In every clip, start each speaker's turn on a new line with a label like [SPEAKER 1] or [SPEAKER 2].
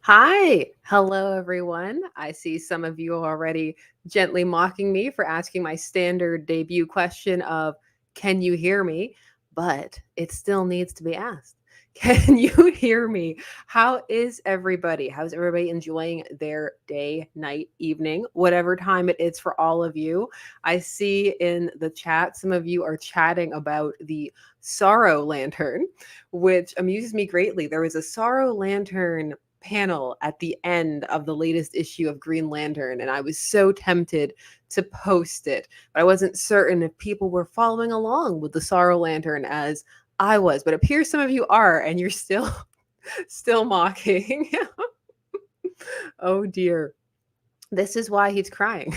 [SPEAKER 1] Hi. Hello, everyone. I see some of you already gently mocking me for asking my standard debut question of, can you hear me? But it still needs to be asked. Can you hear me? How is everybody? How's everybody enjoying their day, night, evening, whatever time it is for all of you? I see in the chat some of you are chatting about the Sorrow Lantern, which amuses me greatly. There was a Sorrow Lantern panel at the end of the latest issue of Green Lantern, and I was so tempted to post it, but I wasn't certain if people were following along with the Sorrow Lantern as I was. But it appears some of you are, and you're still still mocking. Oh dear. This is why he's crying.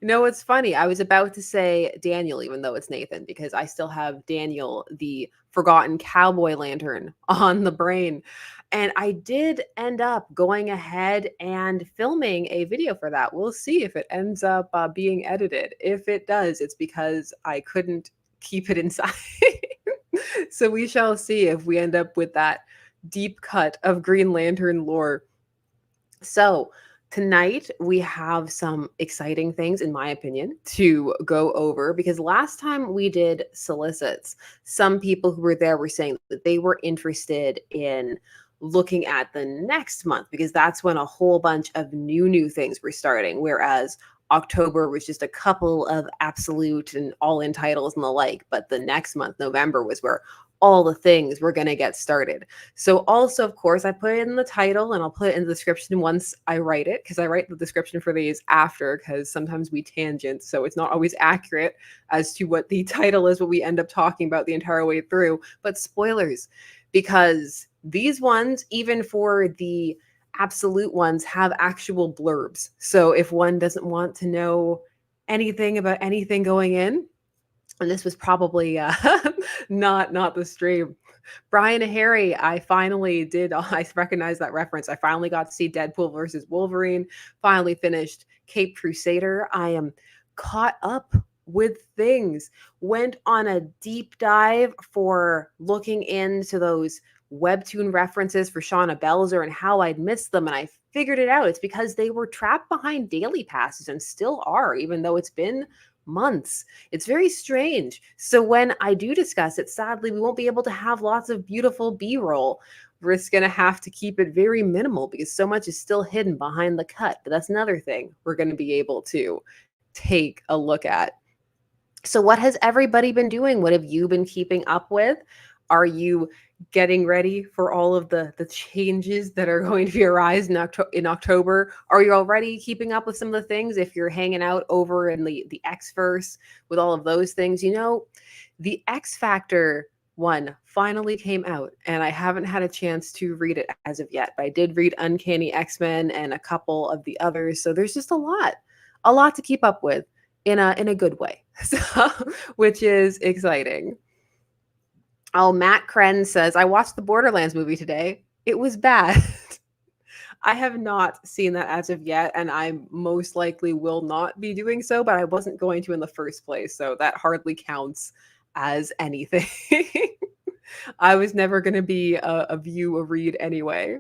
[SPEAKER 1] You know what's funny? I was about to say Daniel, even though it's Nathan, because I still have Daniel, the forgotten cowboy lantern, on the brain. And I did end up going ahead and filming a video for that. We'll see if it ends up being edited. If it does, it's because I couldn't keep it inside. So we shall see if we end up with that deep cut of Green Lantern lore. So, tonight we have some exciting things, in my opinion, to go over because last time we did solicits, some people who were there were saying that they were interested in looking at the next month because that's when a whole bunch of new things were starting. Whereas October was just a couple of absolute and all in titles and the like. But the next month, November, was where all the things were going to get started. So also, of course, I put it in the title and I'll put it in the description once I write it because I write the description for these after because sometimes we tangent. So it's not always accurate as to what the title is, what we end up talking about the entire way through. But spoilers, because these ones, even for the absolute ones, have actual blurbs. So if one doesn't want to know anything about anything going in, and this was probably not the stream. Brian and Harry, I finally did. I recognize that reference. I finally got to see Deadpool versus Wolverine. Finally finished Cape Crusader. I am caught up with things. Went on a deep dive for looking into those webtoon references for Shauna Belzer and how I'd missed them, and I figured it out. It's because they were trapped behind daily passes and still are, even though it's been months. It's very strange. So when I do discuss it, sadly, we won't be able to have lots of beautiful B-roll. We're just going to have to keep it very minimal because so much is still hidden behind the cut. But that's another thing we're going to be able to take a look at. So what has everybody been doing? What have you been keeping up with? Are you getting ready for all of the changes that are going to be arise in October? Are you already keeping up with some of the things? If you're hanging out over in the X-verse with all of those things, you know, the X Factor one finally came out, and I haven't had a chance to read it as of yet. But I did read Uncanny X-Men and a couple of the others, so there's just a lot to keep up with in a good way, so, which is exciting. Oh, Matt Kren says, I watched the Borderlands movie today. It was bad. I have not seen that as of yet, and I most likely will not be doing so, but I wasn't going to in the first place, so that hardly counts as anything. I was never going to be a view, a read anyway.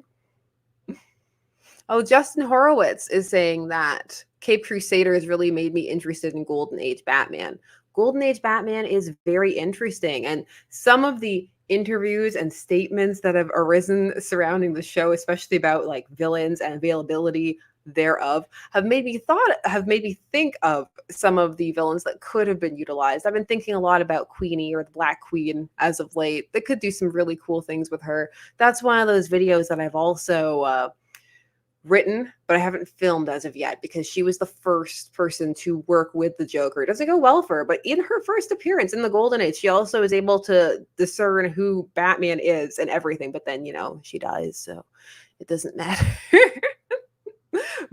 [SPEAKER 1] Oh, Justin Horowitz is saying that Cape Crusader has really made me interested in Golden Age Batman. Golden Age Batman is very interesting, and some of the interviews and statements that have arisen surrounding the show, especially about like villains and availability thereof, have made me think of some of the villains that could have been utilized. I've been thinking a lot about Queenie or the Black Queen as of late. They could do some really cool things with her. That's one of those videos that I've also written, but I haven't filmed as of yet because she was the first person to work with the Joker. It doesn't go well for her, but in her first appearance in the Golden Age, she also is able to discern who Batman is and everything. But then, you know, she dies, so it doesn't matter.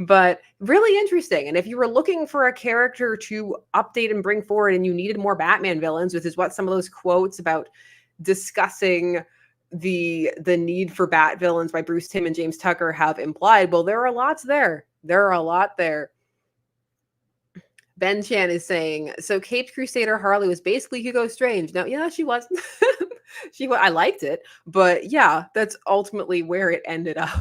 [SPEAKER 1] But really interesting. And if you were looking for a character to update and bring forward and you needed more Batman villains, which is what some of those quotes about discussing the need for Bat villains by Bruce Timm and James Tucker have implied, well, there are lots there. There are a lot there. Ben Chan is saying, so Caped Crusader Harley was basically Hugo Strange. No, yeah, she wasn't. I liked it, but yeah, that's ultimately where it ended up.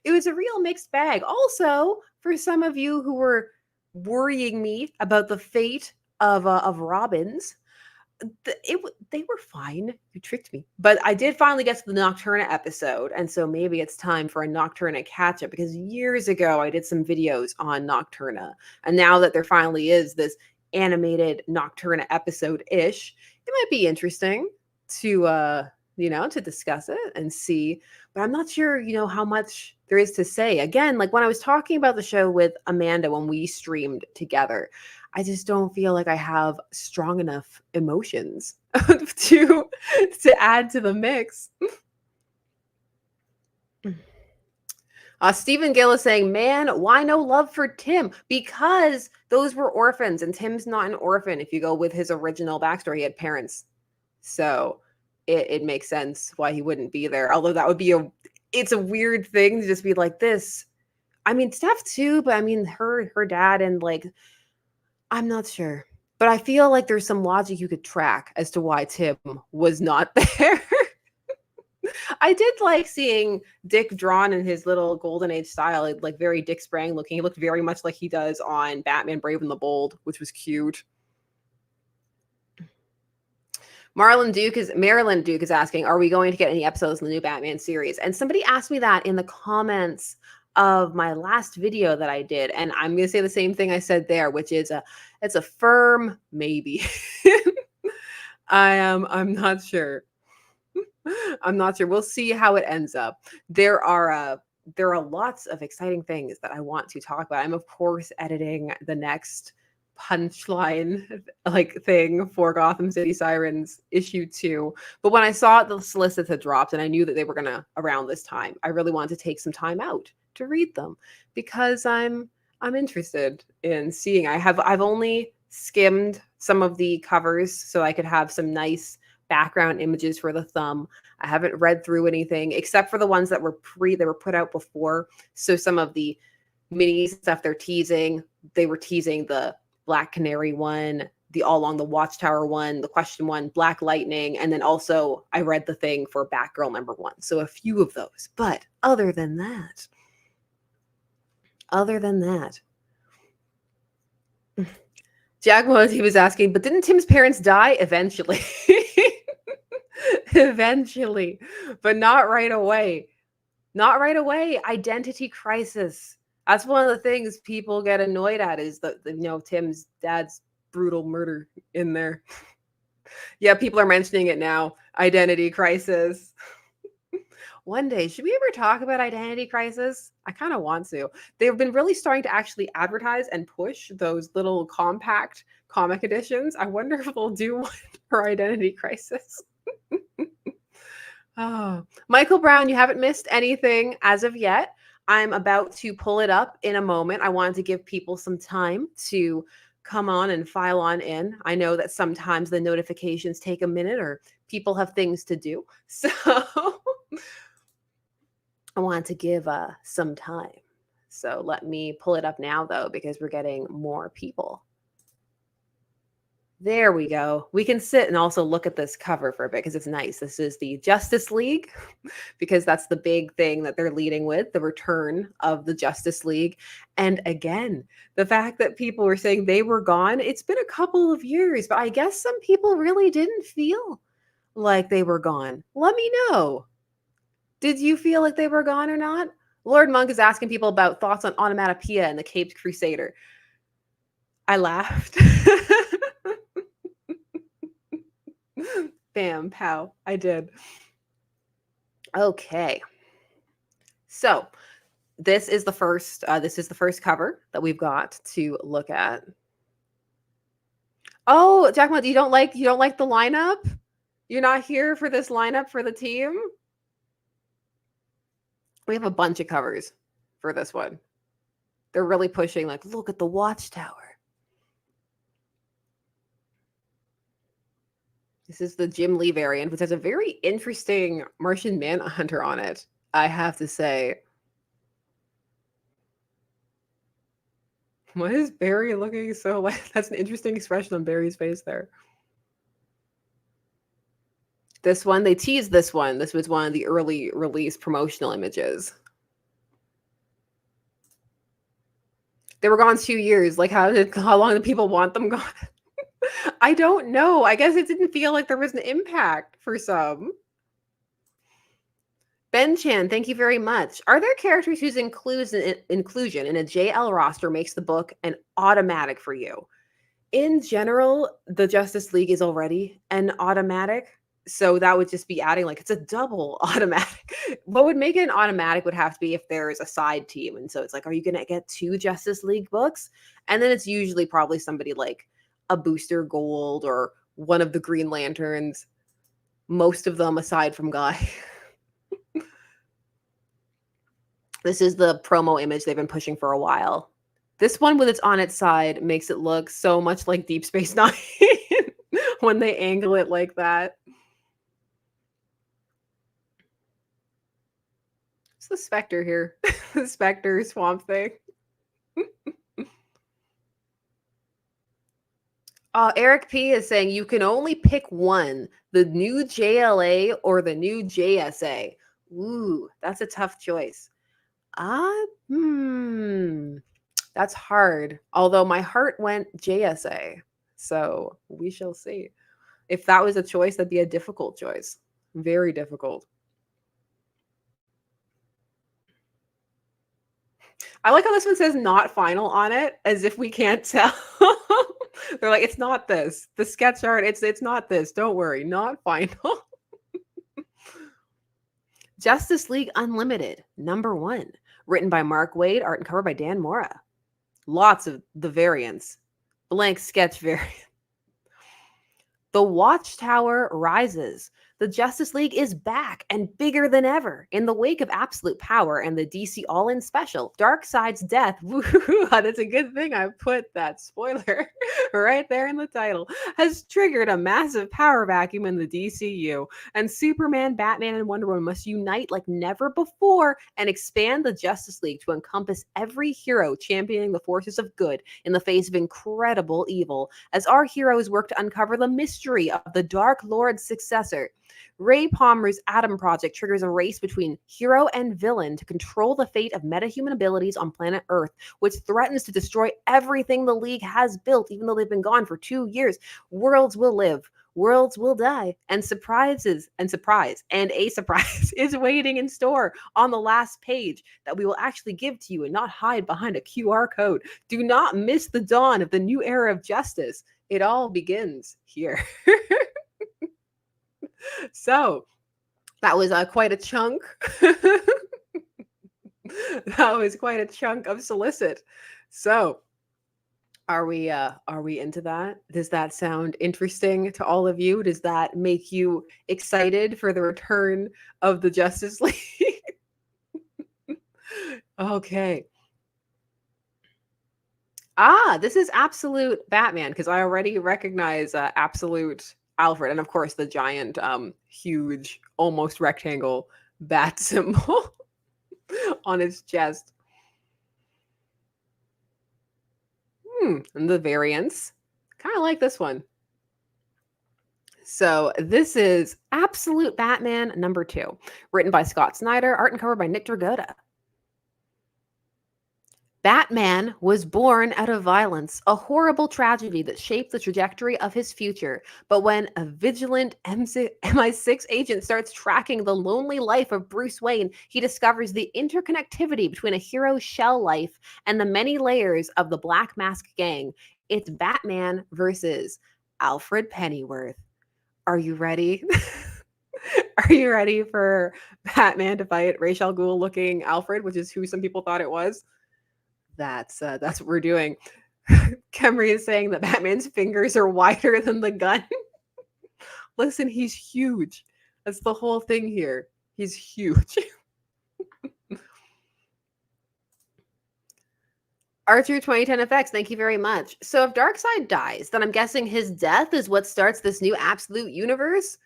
[SPEAKER 1] It was a real mixed bag. Also, for some of you who were worrying me about the fate of Robins, they were fine. You tricked me. But I did finally get to the Nocturna episode, and so maybe it's time for a Nocturna catch up because years ago I did some videos on Nocturna, and now that there finally is this animated Nocturna episode ish, it might be interesting to to discuss it and see. But I'm not sure how much there is to say. Again, like when I was talking about the show with Amanda when we streamed together, I just don't feel like I have strong enough emotions to add to the mix. Stephen Gill is saying, man, why no love for Tim? Because those were orphans, and Tim's not an orphan. If you go with his original backstory, he had parents. So it makes sense why he wouldn't be there. Although that would be it's a weird thing to just be like this. I mean, Steph too, but I mean her dad and like I'm not sure. But I feel like there's some logic you could track as to why Tim was not there. I did like seeing Dick drawn in his little golden age style, like very Dick Sprang looking. He looked very much like he does on Batman Brave and the Bold, which was cute. Marilyn Duke is asking, are we going to get any episodes in the new Batman series? And somebody asked me that in the comments of my last video that I did. And I'm going to say the same thing I said there, which is it's a firm maybe. I'm not sure. I'm not sure. We'll see how it ends up. There are lots of exciting things that I want to talk about. I'm of course editing the next punchline like thing for Gotham City Sirens issue 2. But when I saw the solicits had dropped and I knew that they were gonna around this time, I really wanted to take some time out to read them because I'm interested in seeing. I've only skimmed some of the covers so I could have some nice background images for the thumb. I haven't read through anything except for the ones that were put out before. So some of the mini stuff they were teasing the Black Canary one, the All Along the Watchtower one, the Question one, Black Lightning, and then also I read the thing for Batgirl #1. So a few of those. But other than that, Jack he was asking, but didn't Tim's parents die eventually? Eventually, but not right away. Not right away. Identity crisis. That's one of the things people get annoyed at is Tim's dad's brutal murder in there. Yeah, people are mentioning it now. Identity crisis. One day, should we ever talk about identity crisis? I kind of want to. They've been really starting to actually advertise and push those little compact comic editions. I wonder if they'll do one for identity crisis. Oh, Michael Brown, you haven't missed anything as of yet. I'm about to pull it up in a moment. I wanted to give people some time to come on and file on in. I know that sometimes the notifications take a minute or people have things to do. So I wanted to give some time. So let me pull it up now, though, because we're getting more people. There we go. We can sit and also look at this cover for a bit because it's nice. This is the Justice League because that's the big thing that they're leading with, the return of the Justice League. And again, the fact that people were saying they were gone, it's been a couple of years, but I guess some people really didn't feel like they were gone. Let me know. Did you feel like they were gone or not? Lord Monk is asking people about thoughts on Onomatopoeia and the Caped Crusader. I laughed. Bam, pow. I did. Okay. So this is the first cover that we've got to look at. Oh, Jackma, you don't like the lineup? You're not here for this lineup for the team? We have a bunch of covers for this one. They're really pushing, like, look at the Watchtower. This is the Jim Lee variant, which has a very interesting Martian Manhunter on it, I have to say. Why is Barry looking so like that's an interesting expression on Barry's face there. This one, they teased this one. This was one of the early release promotional images. They were gone 2 years. Like, how long did people want them gone? I don't know. I guess it didn't feel like there was an impact for some. Ben Chan, thank you very much. Are there characters whose inclusion in a JL roster makes the book an automatic for you? In general, the Justice League is already an automatic. So that would just be adding, like, it's a double automatic. What would make it an automatic would have to be if there's a side team. And so it's like, are you going to get 2 Justice League books? And then it's usually probably somebody like a Booster Gold or one of the Green Lanterns. Most of them aside from Guy. This is the promo image they've been pushing for a while. This one with it's on its side makes it look so much like Deep Space Nine when they angle it like that. It's the Spectre here. The Spectre Swamp Thing. Eric P is saying you can only pick one, the new JLA or the new JSA. Ooh, that's a tough choice. That's hard. Although my heart went JSA. So we shall see. If that was a choice, that'd be a difficult choice. Very difficult. I like how this one says not final on it, as if we can't tell. They're like, it's not this. The sketch art, it's not this. Don't worry, not final. Justice League Unlimited, #1. Written by Mark Waid, art and cover by Dan Mora. Lots of the variants. Blank sketch variant. The Watchtower rises. The Justice League is back and bigger than ever. In the wake of Absolute Power and the DC All-In Special, Darkseid's death, that's a good thing I put that spoiler right there in the title, has triggered a massive power vacuum in the DCU, and Superman, Batman, and Wonder Woman must unite like never before and expand the Justice League to encompass every hero championing the forces of good in the face of incredible evil, as our heroes work to uncover the mystery of the Dark Lord's successor. Ray Palmer's Atom Project triggers a race between hero and villain to control the fate of metahuman abilities on planet Earth, which threatens to destroy everything the League has built, even though they've been gone for 2 years. Worlds will live, worlds will die, and a surprise is waiting in store on the last page that we will actually give to you and not hide behind a QR code. Do not miss the dawn of the new era of justice. It all begins here. So that was quite a chunk. That was quite a chunk of Solicit. So are we into that? Does that sound interesting to all of you? Does that make you excited for the return of the Justice League? Okay. This is Absolute Batman, because I already recognize Absolute Alfred, and of course the giant, huge, almost rectangle bat symbol on his chest. And the variants. Kind of like this one. So this is Absolute Batman #2, written by Scott Snyder, art and cover by Nick Dragotta. Batman was born out of violence, a horrible tragedy that shaped the trajectory of his future. But when a vigilant MI6 agent starts tracking the lonely life of Bruce Wayne, he discovers the interconnectivity between a hero's shell life and the many layers of the Black Mask Gang. It's Batman versus Alfred Pennyworth. Are you ready? Are you ready for Batman to fight Ra's al Ghul looking Alfred, which is who some people thought it was? That's what we're doing. Kemry is saying that Batman's fingers are wider than the gun. Listen, he's huge. That's the whole thing here. He's huge. Archer 2010 effects, thank you very much. So if Darkseid dies, then I'm guessing his death is what starts this new absolute universe?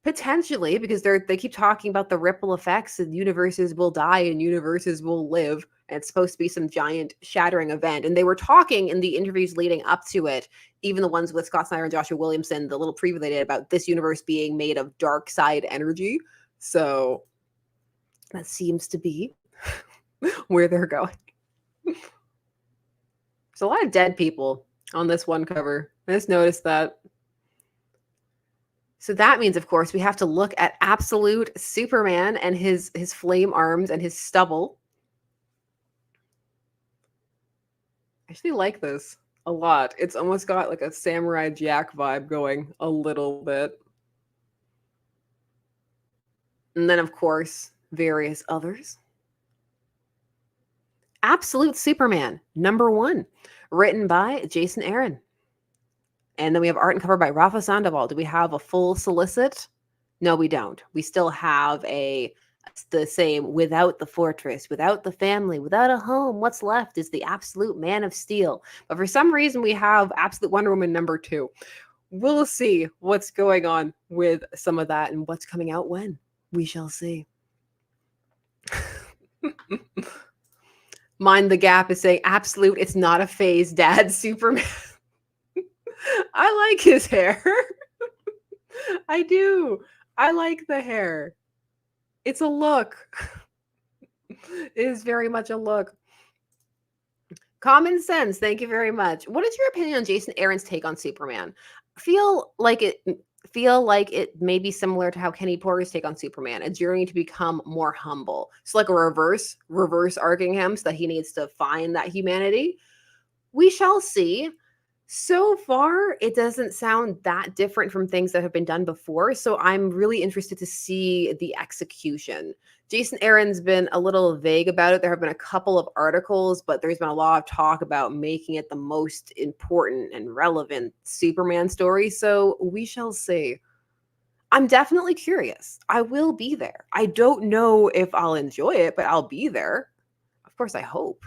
[SPEAKER 1] Potentially, because they keep talking about the ripple effects and universes will die and universes will live. And it's supposed to be some giant shattering event. And they were talking in the interviews leading up to it, even the ones with Scott Snyder and Joshua Williamson, the little preview they did about this universe being made of dark side energy. So that seems to be where they're going. There's a lot of dead people on this one cover. I just noticed that. So that means, of course, we have to look at absolute Superman and his flame arms and his stubble. I actually like this a lot. It's almost got like a Samurai Jack vibe going a little bit. And then, of course, various others. Absolute Superman, #1, written by Jason Aaron. And then we have art and cover by Rafa Sandoval. Do we have a full solicit? No, we don't. We still have the same without the fortress, without the family, without a home. What's left is the absolute Man of Steel. But for some reason, we have Absolute Wonder Woman #2. We'll see what's going on with some of that and what's coming out when. We shall see. Mind the Gap is saying, absolute, it's not a phase, Dad, Superman. I like his hair. I do. I like the hair. It's a look. It is very much a look. Common Sense, thank you very much. What is your opinion on Jason Aaron's take on Superman? Feel like it may be similar to how Kenny Porter's take on Superman, a journey to become more humble. So like a reverse arcing him so that he needs to find that humanity. We shall see. So far, it doesn't sound that different from things that have been done before. So I'm really interested to see the execution. Jason Aaron's been a little vague about it. There have been a couple of articles, but there's been a lot of talk about making it the most important and relevant Superman story. So we shall see. I'm definitely curious. I will be there. I don't know if I'll enjoy it, but I'll be there. Of course, I hope,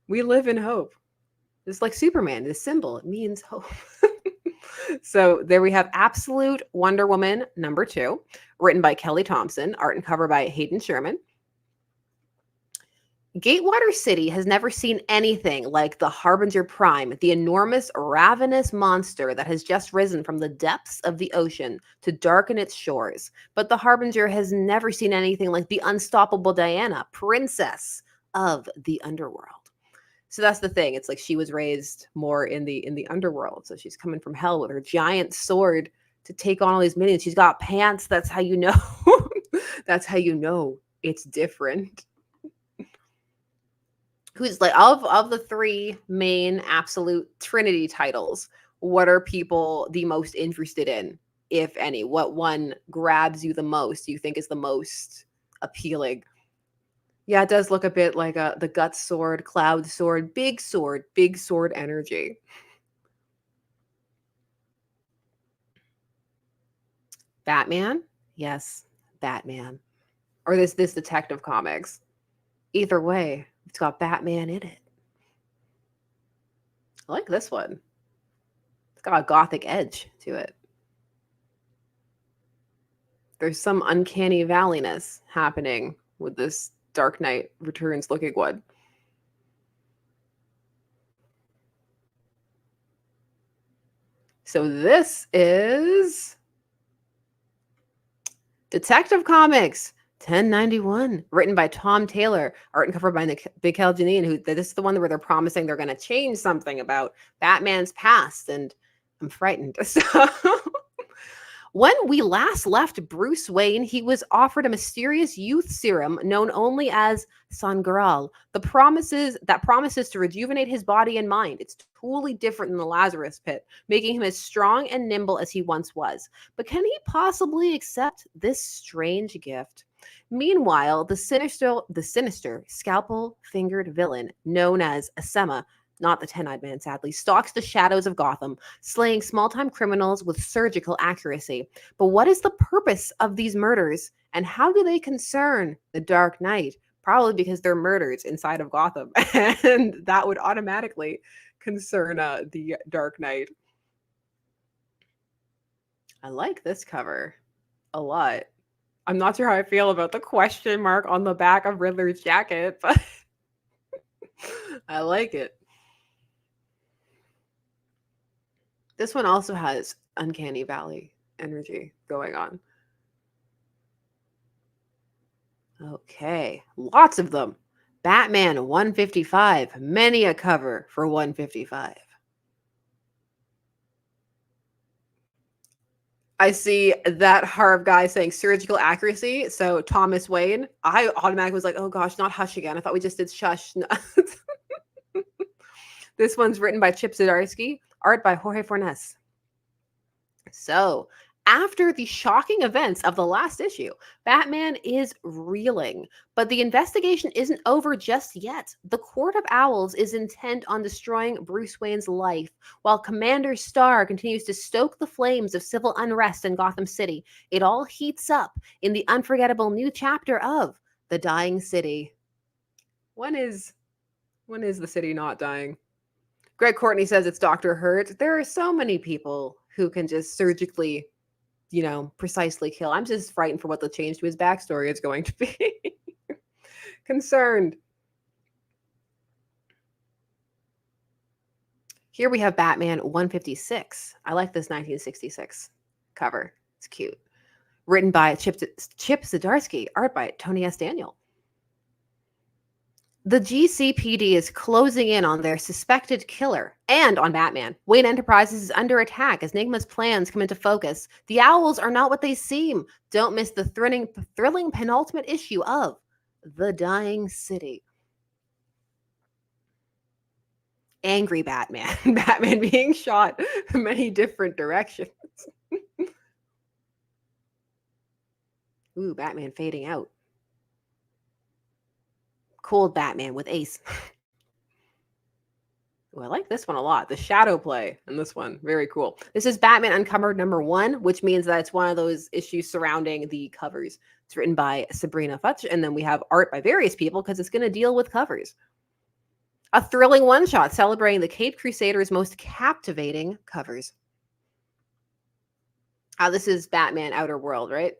[SPEAKER 1] We live in hope. It's like Superman, the symbol, it means hope. So there we have Absolute Wonder Woman #2, written by Kelly Thompson, art and cover by Hayden Sherman. Gatewater City has never seen anything like the Harbinger Prime, the enormous, ravenous monster that has just risen from the depths of the ocean to darken its shores. But the Harbinger has never seen anything like the unstoppable Diana, princess of the underworld. So that's the thing. It's like she was raised more in the underworld. So she's coming from hell with her giant sword to take on all these minions. She's got pants. That's how you know. That's how you know it's different. Who's like of the 3 main absolute Trinity titles, what are people the most interested in, if any? What one grabs you the most? Do you think is the most appealing? Yeah, it does look a bit like the Guts sword, Cloud sword, big sword energy. Batman? Yes, Batman. Or this Detective Comics. Either way, it's got Batman in it. I like this one. It's got a gothic edge to it. There's some uncanny valleyness happening with this Dark Knight Returns looking one. So this is Detective Comics 1091, written by Tom Taylor, art and cover by Mikhail Janin, who this is the one where they're promising they're going to change something about Batman's past, and I'm frightened. So when we last left Bruce Wayne, he was offered a mysterious youth serum known only as Sangral. That promises to rejuvenate his body and mind. It's totally different than the Lazarus Pit, making him as strong and nimble as he once was. But can he possibly accept this strange gift? Meanwhile, the sinister scalpel-fingered villain known as Asema, not the 10-eyed man, sadly, stalks the shadows of Gotham, slaying small-time criminals with surgical accuracy. But what is the purpose of these murders, and how do they concern the Dark Knight? Probably because they're murders inside of Gotham, and that would automatically concern the Dark Knight. I like this cover a lot. I'm not sure how I feel about the question mark on the back of Riddler's jacket, but I like it. This one also has Uncanny Valley energy going on. Okay, lots of them. Batman 155, many a cover for 155. I see that Harv guy saying surgical accuracy. So Thomas Wayne, I automatically was like, oh gosh, not Hush again. I thought we just did Shush. This one's written by Chip Zdarsky, art by Jorge Fornes. So, after the shocking events of the last issue, Batman is reeling, but the investigation isn't over just yet. The Court of Owls is intent on destroying Bruce Wayne's life, while Commander Starr continues to stoke the flames of civil unrest in Gotham City. It all heats up in the unforgettable new chapter of The Dying City. When is the city not dying? Greg Courtney says it's Dr. Hurt. There are so many people who can just surgically, precisely kill. I'm just frightened for what the change to his backstory is going to be. Concerned. Here we have Batman 156. I like this 1966 cover. It's cute. Written by Chip Zdarsky, art by Tony S. Daniel. The GCPD is closing in on their suspected killer and on Batman. Wayne Enterprises is under attack as Nigma's plans come into focus. The Owls are not what they seem. Don't miss the thrilling penultimate issue of The Dying City. Angry Batman. Batman being shot in many different directions. Ooh, Batman fading out. Cold Batman with Ace. Ooh, I like this one a lot. The shadow play in this one. Very cool. This is Batman Uncovered #1, which means that it's one of those issues surrounding the covers. It's written by Sabrina Futch, and then we have art by various people because it's going to deal with covers. A thrilling one-shot celebrating the Caped Crusaders' most captivating covers. This is Batman Outer World, right?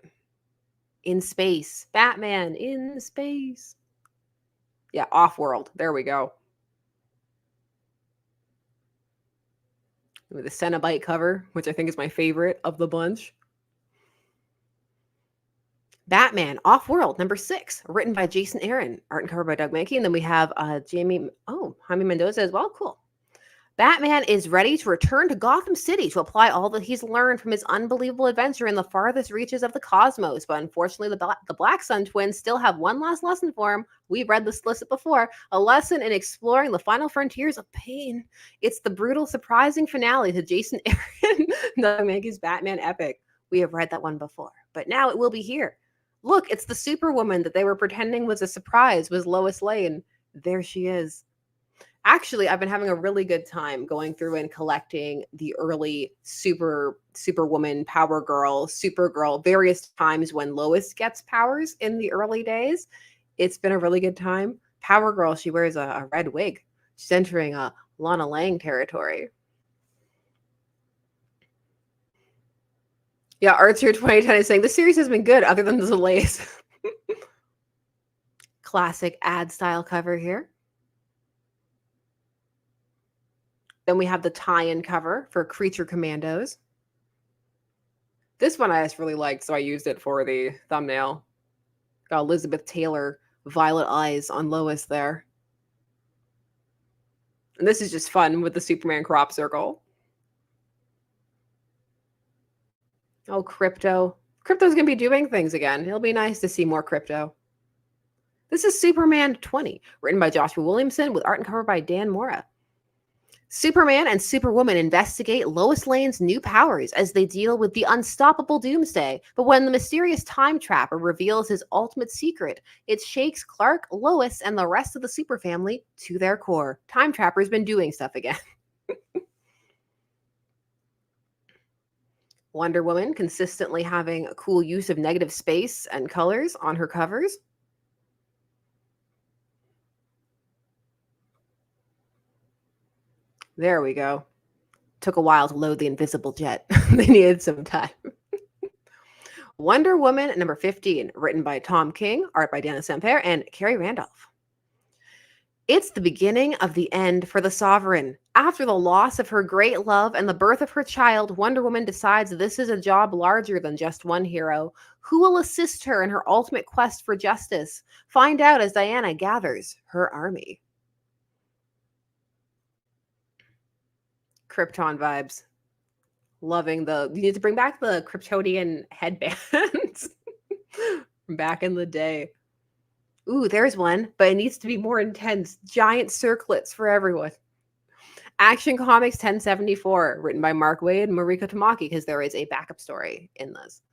[SPEAKER 1] In space. Batman in space. Yeah, Off-World. There we go. With the Cenobite cover, which I think is my favorite of the bunch. Batman Off-World #6, written by Jason Aaron, art and cover by Doug Mankey, and then we have Jaime Mendoza as well. Cool. Batman is ready to return to Gotham City to apply all that he's learned from his unbelievable adventure in the farthest reaches of the cosmos. But unfortunately, the Black Sun twins still have one last lesson for him. We've read the solicit before. A lesson in exploring the final frontiers of pain. It's the brutal, surprising finale to Jason Aaron Doug Mankey's Batman epic. We have read that one before, but now it will be here. Look, it's the Superwoman that they were pretending was a surprise, was Lois Lane. There she is. Actually, I've been having a really good time going through and collecting the early Superwoman, Power Girl, Supergirl, various times when Lois gets powers in the early days. It's been a really good time. Power Girl, she wears a red wig. She's entering a Lana Lang territory. Yeah, Arts Here 2010 is saying, the series has been good other than the delays. Classic ad style cover here. Then we have the tie-in cover for Creature Commandos. This one I just really liked, so I used it for the thumbnail. Got Elizabeth Taylor, violet eyes on Lois there. And this is just fun with the Superman crop circle. Oh, Crypto. Crypto's going to be doing things again. It'll be nice to see more Crypto. This is Superman 20, written by Joshua Williamson with art and cover by Dan Mora. Superman and Superwoman investigate Lois Lane's new powers as they deal with the unstoppable Doomsday. But when the mysterious Time Trapper reveals his ultimate secret, it shakes Clark, Lois, and the rest of the Super family to their core. Time Trapper's been doing stuff again. Wonder Woman consistently having a cool use of negative space and colors on her covers. There we go. took a while to load the invisible jet. They needed some time. Wonder Woman number 15, written by Tom King, art by Dana Sampere and Carrie Randolph. It's the beginning of the end for the Sovereign. After the loss of her great love and the birth of her child, Wonder Woman decides this is a job larger than just one hero. Who will assist her in her ultimate quest for justice? Find out as Diana gathers her army. Krypton vibes. Loving you need to bring back the Kryptonian headbands from back in the day. Ooh, there's one, but it needs to be more intense. Giant circlets for everyone. Action Comics 1074, written by Mark Waid and Mariko Tamaki, because there is a backup story in this.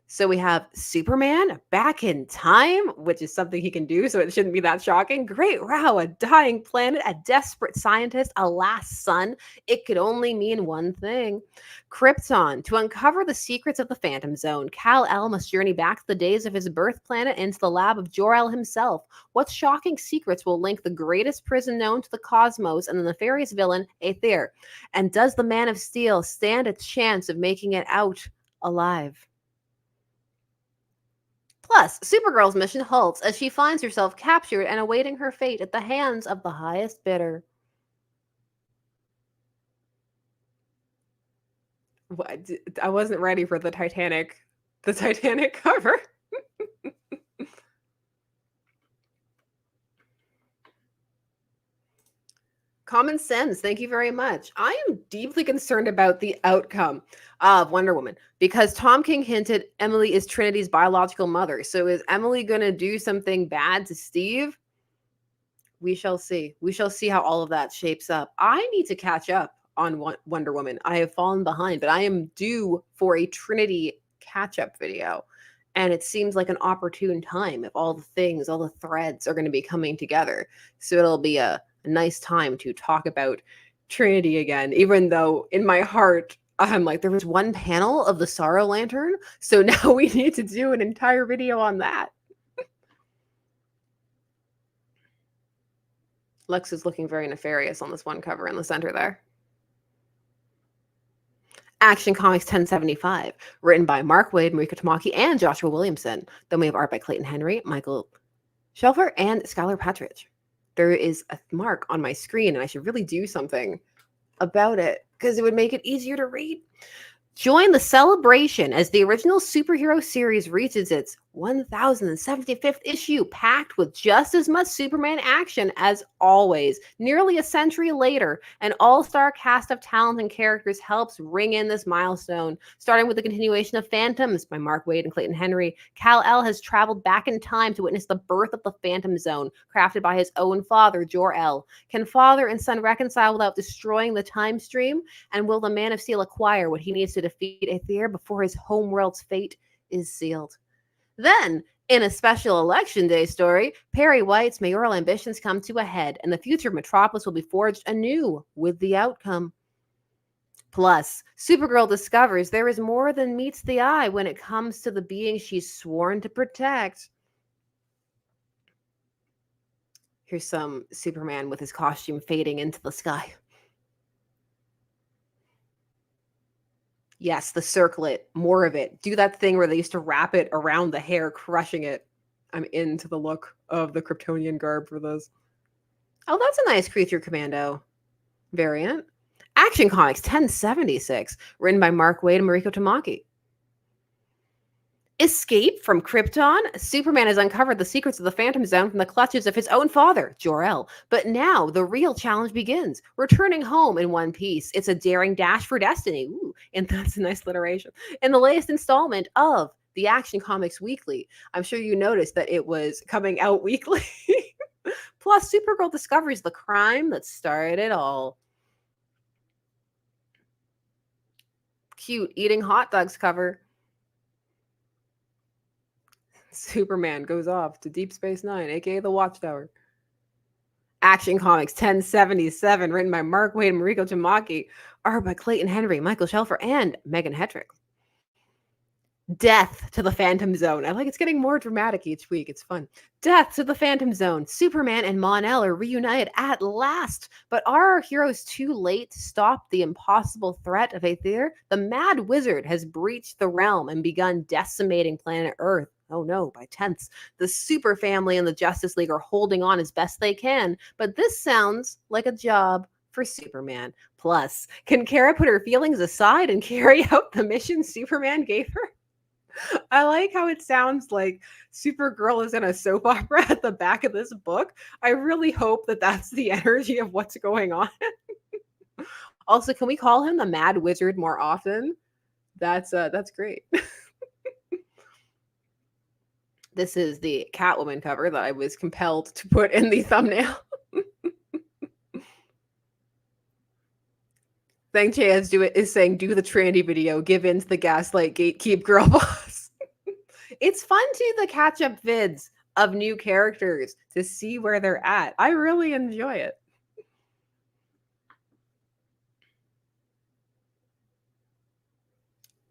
[SPEAKER 1] So we have Superman back in time, which is something he can do, so it shouldn't be that shocking. Great row, a dying planet, a desperate scientist, a last son. It could only mean one thing. Krypton. To uncover the secrets of the Phantom Zone, Kal-El must journey back to the days of his birth planet into the lab of Jor-El himself. What shocking secrets will link the greatest prison known to the cosmos and the nefarious villain, Aether? And does the Man of Steel stand a chance of making it out alive? Plus, Supergirl's mission halts as she finds herself captured and awaiting her fate at the hands of the highest bidder. I wasn't ready for the Titanic cover. Common Sense, thank you very much. I am deeply concerned about the outcome of Wonder Woman because Tom King hinted Emily is Trinity's biological mother. So is Emily going to do something bad to Steve? We shall see. We shall see how all of that shapes up. I need to catch up on Wonder Woman. I have fallen behind, but I am due for a Trinity catch-up video. And it seems like an opportune time if all the threads are going to be coming together. So it'll be a nice time to talk about Trinity again, even though in my heart, I'm like, there was one panel of the Sorrow Lantern, so now we need to do an entire video on that. Lex is looking very nefarious on this one cover in the center there. Action Comics 1075, written by Mark Waid, Mariko Tamaki, and Joshua Williamson. Then we have art by Clayton Henry, Michael Shelfer, and Skylar Patridge. There is a mark on my screen, and I should really do something about it because it would make it easier to read. Join the celebration as the original superhero series reaches its 1075th issue, packed with just as much Superman action as always. Nearly a century later, an all-star cast of talent and characters helps ring in this milestone. Starting with the continuation of Phantoms by Mark Waid and Clayton Henry, Kal-El has traveled back in time to witness the birth of the Phantom Zone, crafted by his own father, Jor-El. Can father and son reconcile without destroying the time stream? And will the Man of Steel acquire what he needs to defeat Aether before his homeworld's fate is sealed? Then, in a special Election Day story, Perry White's mayoral ambitions come to a head, and the future of Metropolis will be forged anew with the outcome. Plus, Supergirl discovers there is more than meets the eye when it comes to the being she's sworn to protect. Here's some Superman with his costume fading into the sky. Yes, the circlet, more of it. Do that thing where they used to wrap it around the hair, crushing it. I'm into the look of the Kryptonian garb for this. Oh, that's a nice Creature Commando variant. Action Comics 1076, written by Mark Waid and Mariko Tamaki. Escape from Krypton? Superman has uncovered the secrets of the Phantom Zone from the clutches of his own father, Jor-El. But now the real challenge begins. Returning home in one piece. It's a daring dash for destiny. Ooh, and that's a nice alliteration. In the latest installment of the Action Comics Weekly. I'm sure you noticed that it was coming out weekly. Plus, Supergirl discovers the crime that started it all. Cute eating hot dogs cover. Superman goes off to Deep Space Nine, aka the Watchtower. Action Comics 1077, written by Mark Waid and Mariko Tamaki, art by Clayton Henry, Michael Shelfer, and Megan Hetrick. Death to the Phantom Zone. I like it's getting more dramatic each week. It's fun. Death to the Phantom Zone. Superman and Mon-El are reunited at last. But are our heroes too late to stop the impossible threat of Aether? The Mad Wizard has breached the realm and begun decimating planet Earth. Oh no, by tenths. The Super Family and the Justice League are holding on as best they can, but this sounds like a job for Superman. Plus, can Kara put her feelings aside and carry out the mission Superman gave her? I like how it sounds like Supergirl is in a soap opera at the back of this book. I really hope that that's the energy of what's going on. Also, can we call him the Mad Wizard more often? That's great. This is the Catwoman cover that I was compelled to put in the thumbnail. Thank Chaz is saying, do the Trinity video, give in to the Gaslight gatekeep girl boss. It's fun to the catch-up vids of new characters to see where they're at. I really enjoy it.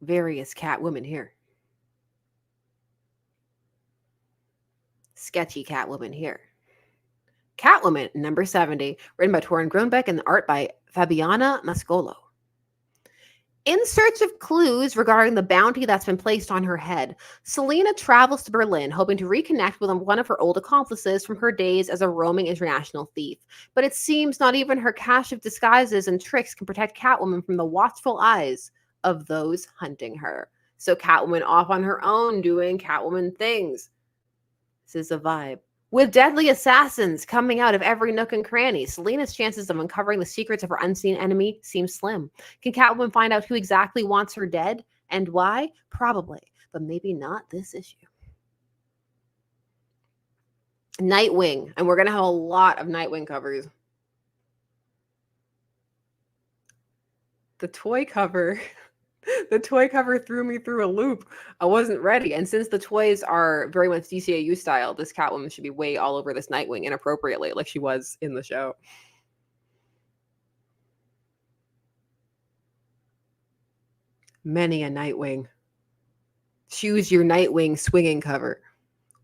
[SPEAKER 1] Various Catwoman here. Sketchy Catwoman here. Catwoman, number 70, written by Torrin Grunbeck and art by Fabiana Mascolo. In search of clues regarding the bounty that's been placed on her head, Selena travels to Berlin, hoping to reconnect with one of her old accomplices from her days as a roaming international thief. But it seems not even her cache of disguises and tricks can protect Catwoman from the watchful eyes of those hunting her. So Catwoman off on her own, doing Catwoman things. This is a vibe. With deadly assassins coming out of every nook and cranny, Selena's chances of uncovering the secrets of her unseen enemy seem slim. Can Catwoman find out who exactly wants her dead and why? Probably, but maybe not this issue. Nightwing, and we're going to have a lot of Nightwing covers. The toy cover threw me through a loop. I wasn't ready. And since the toys are very much DCAU style, this Catwoman should be way all over this Nightwing inappropriately, like she was in the show. Many a Nightwing. Choose your Nightwing swinging cover.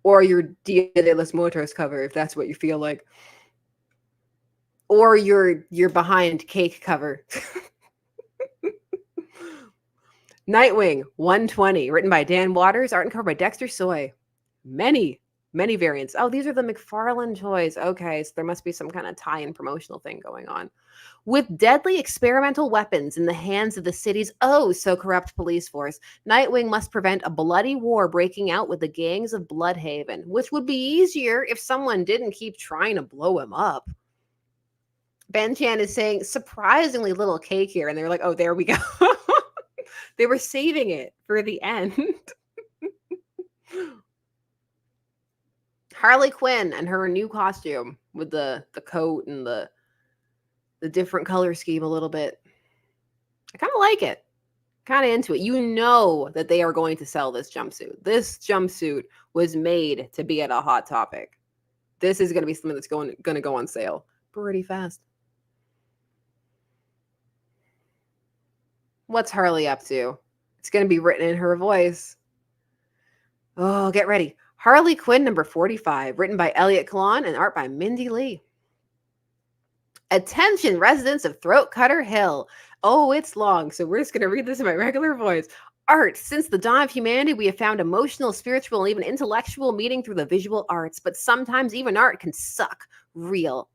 [SPEAKER 1] Or your Dia de los Muertos cover, if that's what you feel like. Or your behind cake cover. Nightwing 120, written by Dan Waters, art and cover by Dexter Soy. Many variants. Oh, these are the McFarlane toys. Okay, so there must be some kind of tie-in promotional thing going on. With deadly experimental weapons in the hands of the city's oh-so-corrupt police force, Nightwing must prevent a bloody war breaking out with the gangs of Bloodhaven, which would be easier if someone didn't keep trying to blow him up. Ben Chan is saying, surprisingly little cake here, and they're like, oh, there we go. They were saving it for the end. Harley Quinn and her new costume with the coat and the different color scheme a little bit. I kind of like it. Kind of into it. You know that they are going to sell this jumpsuit. This jumpsuit was made to be at a Hot Topic. This is going to be something that's going to go on sale pretty fast. What's Harley up to? It's going to be written in her voice. Oh, get ready. Harley Quinn number 45, written by Elliot Kalan and art by Mindy Lee. Attention, residents of Throat Cutter Hill. Oh, it's long, so we're just going to read this in my regular voice. Art. Since the dawn of humanity, we have found emotional, spiritual, and even intellectual meaning through the visual arts, but sometimes even art can suck. Real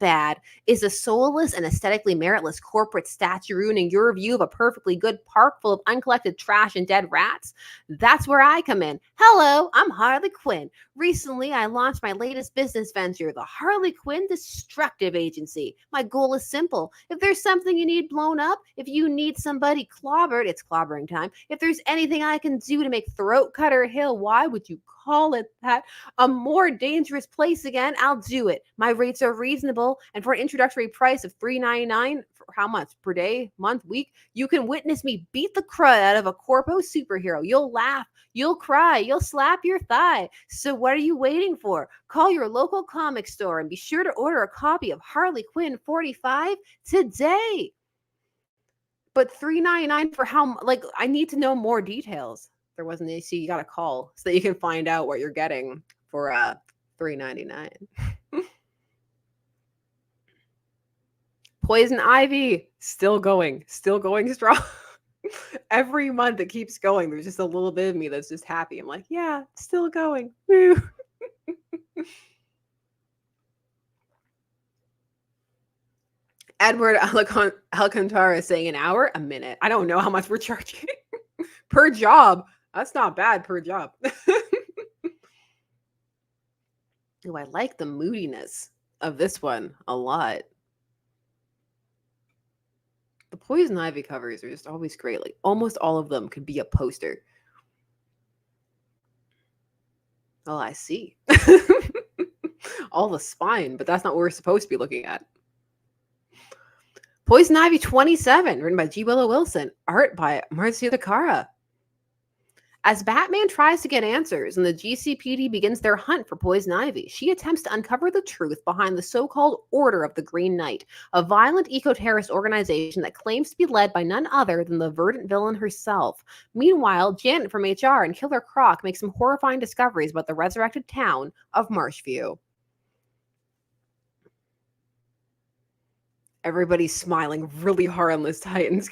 [SPEAKER 1] bad. Is a soulless and aesthetically meritless corporate statue ruining your view of a perfectly good park full of uncollected trash and dead rats? That's where I come in. Hello, I'm Harley Quinn. Recently, I launched my latest business venture, the Harley Quinn Destructive Agency. My goal is simple. If there's something you need blown up, if you need somebody clobbered, it's clobbering time. If there's anything I can do to make Throat Cutter Hill, why would you call it that, a more dangerous place again, I'll do it. My rates are reasonable, and for an introductory price of $3.99, for how much per day, month, week, you can witness me beat the crud out of a corpo superhero. You'll laugh, you'll cry, you'll slap your thigh. So what are you waiting for? Call your local comic store and be sure to order a copy of Harley Quinn 45 today. But $3.99 for how? Like, I need to know more details. There wasn't any, so you got to call so that you can find out what you're getting for $3.99. Poison Ivy, still going strong. Every month it keeps going. There's just a little bit of me that's just happy. I'm like, yeah, still going. Woo. Edward Alcantara is saying an hour, a minute. I don't know how much we're charging per job. That's not bad per job. Ooh, I like the moodiness of this one a lot. The Poison Ivy covers are just always great. Like almost all of them could be a poster. Oh, I see. All the spine, but that's not what we're supposed to be looking at. Poison Ivy 27, written by G. Willow Wilson, art by Marcia Takara. As Batman tries to get answers and the GCPD begins their hunt for Poison Ivy, she attempts to uncover the truth behind the so-called Order of the Green Knight, a violent eco-terrorist organization that claims to be led by none other than the verdant villain herself. Meanwhile, Janet from HR and Killer Croc make some horrifying discoveries about the resurrected town of Marshview. Everybody's smiling really hard on this Titans.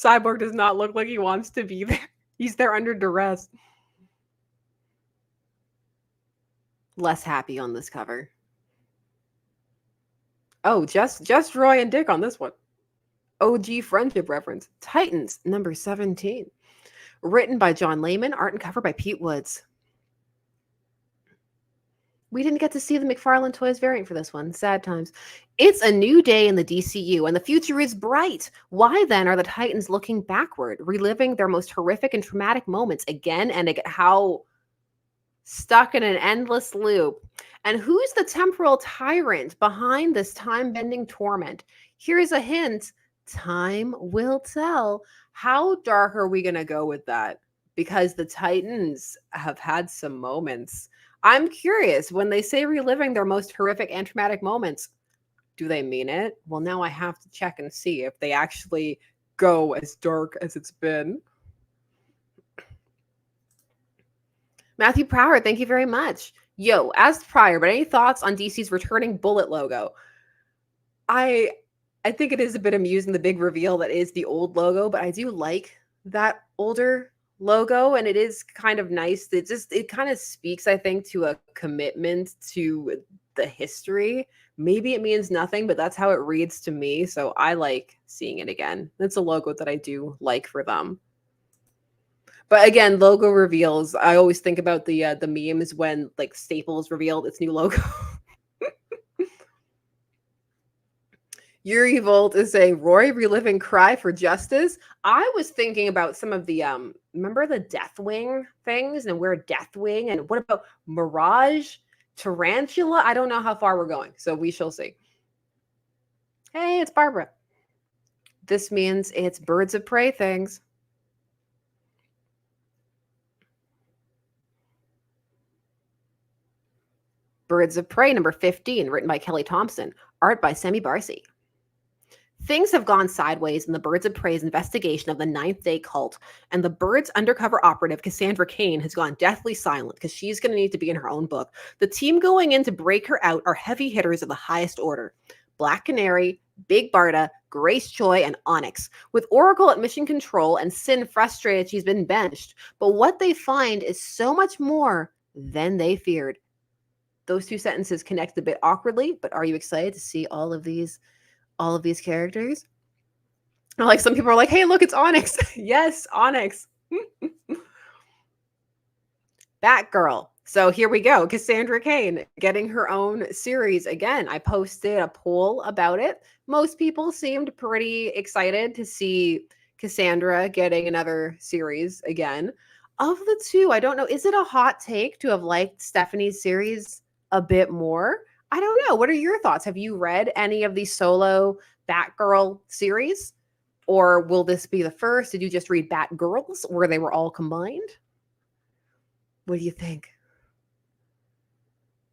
[SPEAKER 1] Cyborg does not look like he wants to be there. He's there under duress. Less happy on this cover. Oh, just Roy and Dick on this one. OG friendship reference. Titans, number 17. Written by John Layman, art and cover by Pete Woods. We didn't get to see the McFarlane Toys variant for this one. Sad times. It's a new day in the DCU, and the future is bright. Why then are the Titans looking backward, reliving their most horrific and traumatic moments again and again? How stuck in an endless loop. And who's the temporal tyrant behind this time-bending torment? Here's a hint. Time will tell. How dark are we going to go with that? Because the Titans have had some moments. I'm curious, when they say reliving their most horrific and traumatic moments, do they mean it? Well, now I have to check and see if they actually go as dark as it's been. Matthew Prower, thank you very much. Yo, as prior, but any thoughts on DC's returning Bullet logo? I think it is a bit amusing, the big reveal that is the old logo, but I do like that older logo, and it is kind of nice. It kind of speaks, I think, to a commitment to the history. Maybe it means nothing, but that's how it reads to me, so I like seeing it again. That's a logo that I do like for them. But again, logo reveals, I always think about the memes when like Staples revealed its new logo. Yuri Volt is saying, Roy reliving Cry for Justice. I was thinking about some of the, remember the Deathwing things and where Deathwing, and what about Mirage, Tarantula? I don't know how far we're going, so we shall see. Hey, it's Barbara. This means it's Birds of Prey things. Birds of Prey, number 15, written by Kelly Thompson, art by Semi Barcy. Things have gone sideways in the Birds of Prey's investigation of the Ninth Day cult, and the Birds' undercover operative, Cassandra Cain, has gone deathly silent because she's going to need to be in her own book. The team going in to break her out are heavy hitters of the highest order. Black Canary, Big Barda, Grace Choi, and Onyx. With Oracle at mission control and Sin frustrated she's been benched, but what they find is so much more than they feared. Those two sentences connect a bit awkwardly, but are you excited to see all of these characters? Like some people are like, hey, look, it's Onyx. Yes, Onyx. Batgirl. So here we go. Cassandra Cain getting her own series again. I posted a poll about it. Most people seemed pretty excited to see Cassandra getting another series again. Of the two, I don't know. Is it a hot take to have liked Stephanie's series a bit more? I don't know. What are your thoughts? Have you read any of the solo Batgirl series? Or will this be the first? Did you just read Batgirls where they were all combined? What do you think?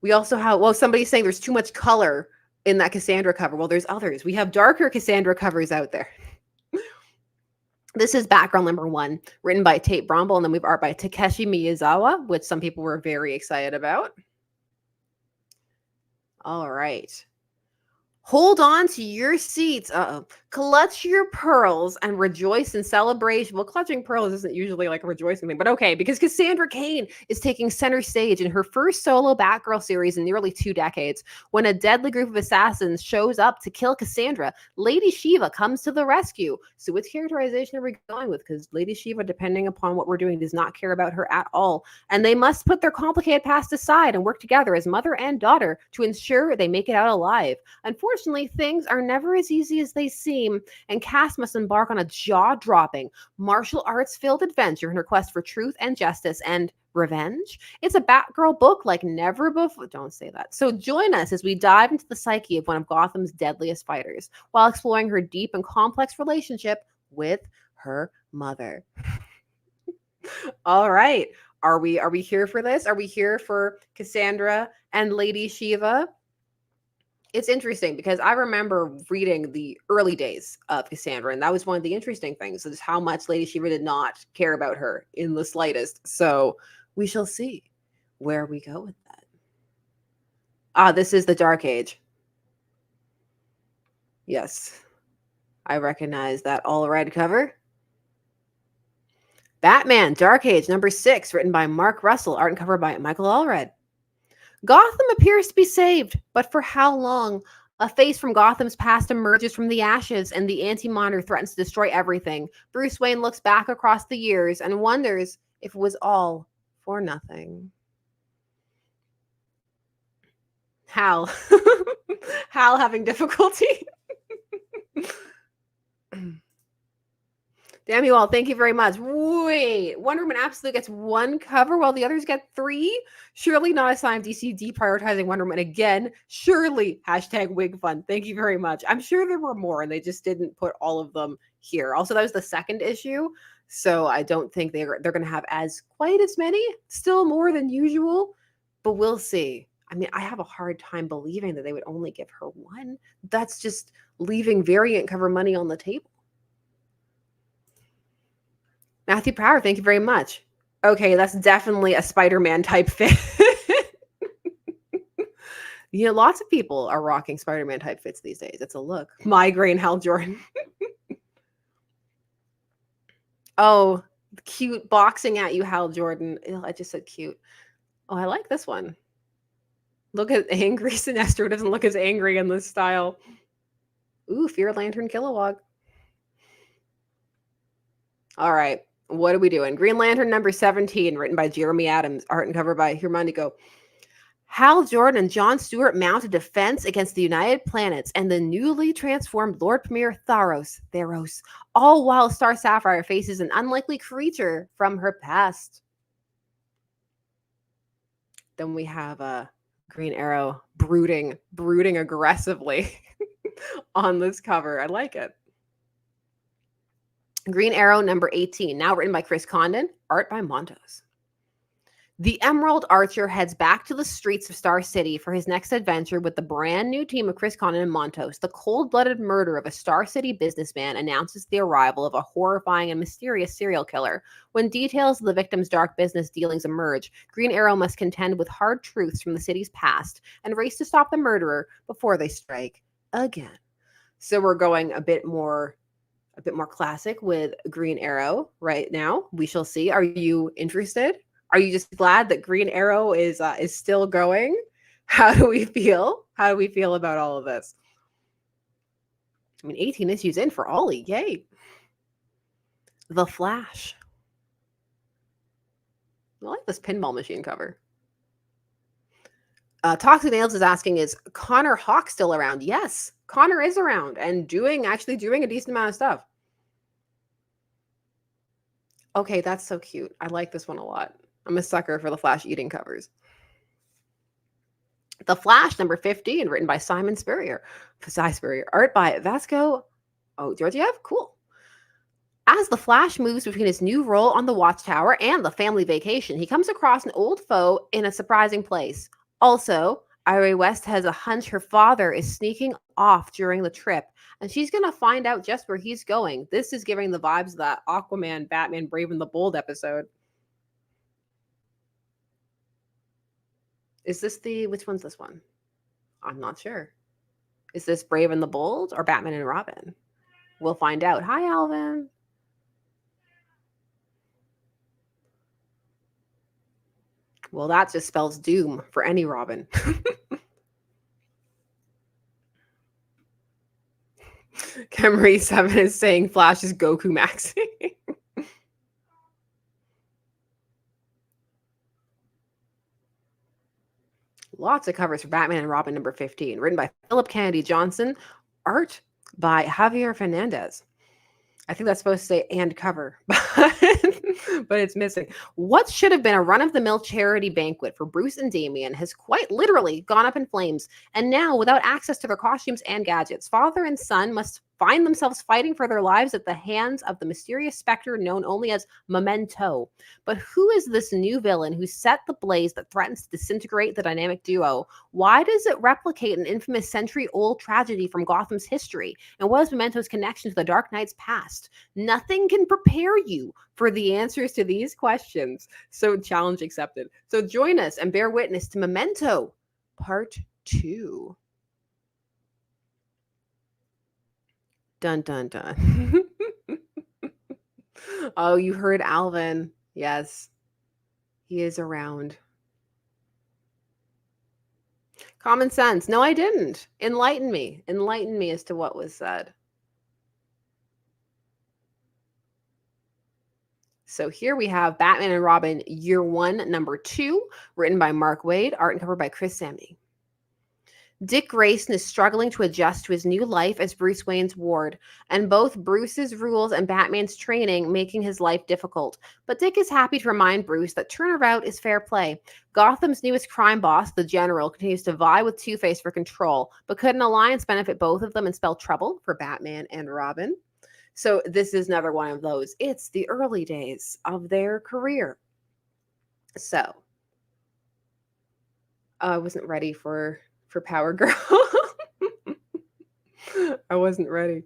[SPEAKER 1] We also have, well, somebody's saying there's too much color in that Cassandra cover. Well, there's others. We have darker Cassandra covers out there. This is Batgirl #1, written by Tate Bromble, and then we have art by Takeshi Miyazawa, which some people were very excited about. All right. Hold on to your seats. Clutch your pearls and rejoice in celebration. Well, clutching pearls isn't usually like a rejoicing thing, but okay, because Cassandra Cain is taking center stage in her first solo Batgirl series in nearly 2 decades. When a deadly group of assassins shows up to kill Cassandra, Lady Shiva comes to the rescue. So, which characterization are we going with? Because Lady Shiva, depending upon what we're doing, does not care about her at all. And they must put their complicated past aside and work together as mother and daughter to ensure they make it out alive. Unfortunately, things are never as easy as they seem, and Cass must embark on a jaw-dropping, martial arts-filled adventure in her quest for truth and justice and revenge. It's a Batgirl book like never before. Don't say that. So join us as we dive into the psyche of one of Gotham's deadliest fighters, while exploring her deep and complex relationship with her mother. All right. Are we here for this? Are we here for Cassandra and Lady Shiva? It's interesting because I remember reading the early days of Cassandra, and that was one of the interesting things, is how much Lady Shiva did not care about her in the slightest. So we shall see where we go with that. This is the Dark Age. Yes, I recognize that all red cover. Batman Dark Age #6, written by Mark Russell, art and cover by Michael Allred. Gotham appears to be saved, but for how long? A face from Gotham's past emerges from the ashes, and the Anti-Monitor threatens to destroy everything. Bruce Wayne looks back across the years and wonders if it was all for nothing. Hal. Hal having difficulty. Damn you all, thank you very much. Wait, Wonder Woman absolutely gets 1 cover while the others get 3? Surely not a sign of DC deprioritizing Wonder Woman again. Surely, #wig fun. Thank you very much. I'm sure there were more and they just didn't put all of them here. Also, that was the 2nd issue, so I don't think they're going to have quite as many. Still more than usual, but we'll see. I mean, I have a hard time believing that they would only give her 1. That's just leaving variant cover money on the table. Matthew Power, thank you very much. Okay, that's definitely a Spider-Man type fit. Lots of people are rocking Spider-Man type fits these days. It's a look. Migraine Hal Jordan. Oh, cute boxing at you, Hal Jordan. Ew, I just said cute. Oh, I like this one. Look at angry Sinestro. Doesn't look as angry in this style. Ooh, Fear Lantern Kilowog. All right. What are we doing? Green Lantern #17, written by Jeremy Adams, art and cover by Hermandico. Hal Jordan and Jon Stewart mount a defense against the United Planets and the newly transformed Lord Premier Theros, all while Star Sapphire faces an unlikely creature from her past. Then we have Green Arrow brooding aggressively on this cover. I like it. Green Arrow #18, now written by Chris Condon, art by Montos. The Emerald Archer heads back to the streets of Star City for his next adventure with the brand new team of Chris Condon and Montos. The cold-blooded murder of a Star City businessman announces the arrival of a horrifying and mysterious serial killer. When details of the victim's dark business dealings emerge, Green Arrow must contend with hard truths from the city's past and race to stop the murderer before they strike again. So we're going a bit more classic with Green Arrow right now. We shall see. Are you interested? Are you just glad that Green Arrow is still going? How do we feel? How do we feel about all of this? I mean, 18 issues in for Ollie. Yay. The Flash. I like this pinball machine cover. Toxic Nails is asking, is Connor Hawk still around? Yes, Connor is around and actually doing a decent amount of stuff. Okay, that's so cute. I like this one a lot. I'm a sucker for the Flash eating covers. The Flash #15, written by Simon Spurrier. Art by Vasco Georgiev. Cool. As the Flash moves between his new role on the Watchtower and the family vacation, he comes across an old foe in a surprising place. Also, Ira West has a hunch her father is sneaking off during the trip, and she's going to find out just where he's going. This is giving the vibes of that Aquaman, Batman, Brave and the Bold episode. Is this which one's this one? I'm not sure. Is this Brave and the Bold or Batman and Robin? We'll find out. Hi, Alvin. Well, that just spells doom for any Robin. Camry 7 is saying Flash is Goku maxing. Lots of covers for Batman and Robin number 15, written by Philip Kennedy Johnson, art by Javier Fernandez. I think that's supposed to say and cover, but it's missing. What should have been a run-of-the-mill charity banquet for Bruce and Damian has quite literally gone up in flames, and now, without access to their costumes and gadgets, father and son must find themselves fighting for their lives at the hands of the mysterious specter known only as Memento. But who is this new villain who set the blaze that threatens to disintegrate the dynamic duo? Why does it replicate an infamous century-old tragedy from Gotham's history? And what is Memento's connection to the Dark Knight's past? Nothing can prepare you for the answers to these questions. So challenge accepted. So join us and bear witness to Memento Part 2. Dun, dun, dun. Oh, you heard Alvin. Yes, he is around. Common sense. No, I didn't. Enlighten me. Enlighten me as to what was said. So here we have Batman and Robin Year 1, Number 2, written by Mark Waid, art and cover by Chris Samney. Dick Grayson is struggling to adjust to his new life as Bruce Wayne's ward, and both Bruce's rules and Batman's training making his life difficult. But Dick is happy to remind Bruce that turnabout is fair play. Gotham's newest crime boss, the General, continues to vie with Two-Face for control, but could an alliance benefit both of them and spell trouble for Batman and Robin? So this is another one of those. It's the early days of their career. So I wasn't ready for Power Girl. I wasn't ready.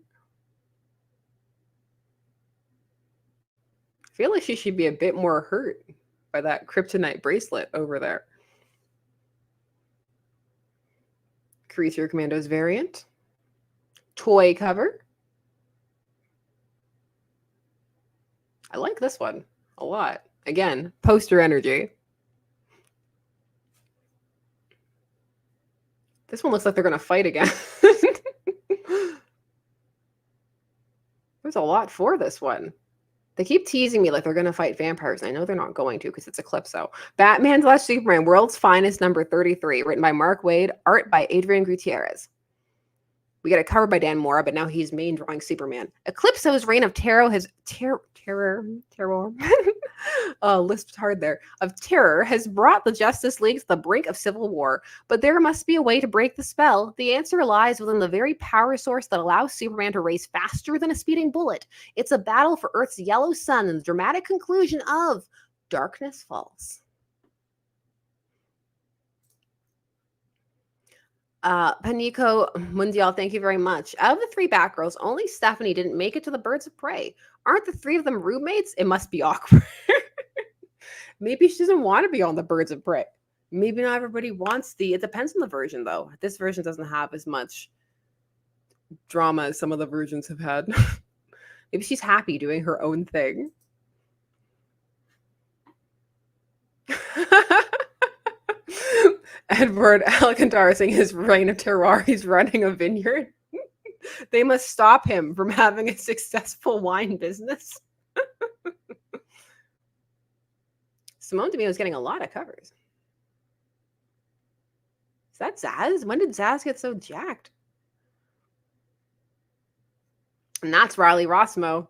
[SPEAKER 1] I feel like she should be a bit more hurt by that kryptonite bracelet over there. Creature Commandos variant. Toy cover. I like this one a lot. Again, poster energy. This one looks like they're going to fight again. There's a lot for this one. They keep teasing me like they're going to fight vampires. I know they're not going to because it's Eclipso. Batman / Superman, World's Finest, number 33, written by Mark Waid, art by Adrian Gutierrez. We got a cover by Dan Mora, but now he's main drawing Superman. Eclipso's reign of terror has lisped hard there, of terror has brought the Justice League to the brink of civil war. But there must be a way to break the spell. The answer lies within the very power source that allows Superman to race faster than a speeding bullet. It's a battle for Earth's yellow sun and the dramatic conclusion of Darkness Falls. Panico Mundial, thank you very much. Out of the 3 Batgirls, only Stephanie didn't make it to the Birds of Prey. Aren't the 3 of them roommates? It must be awkward. Maybe she doesn't want to be on the Birds of Prey. Maybe not everybody wants it depends on the version, though. This version doesn't have as much drama as some of the versions have had. Maybe she's happy doing her own thing. Edward Alcantara saying his reign of terror, he's running a vineyard. They must stop him from having a successful wine business. Simone D'Amelio is getting a lot of covers. Is that Zaz? When did Zaz get so jacked? And that's Riley Rossmo.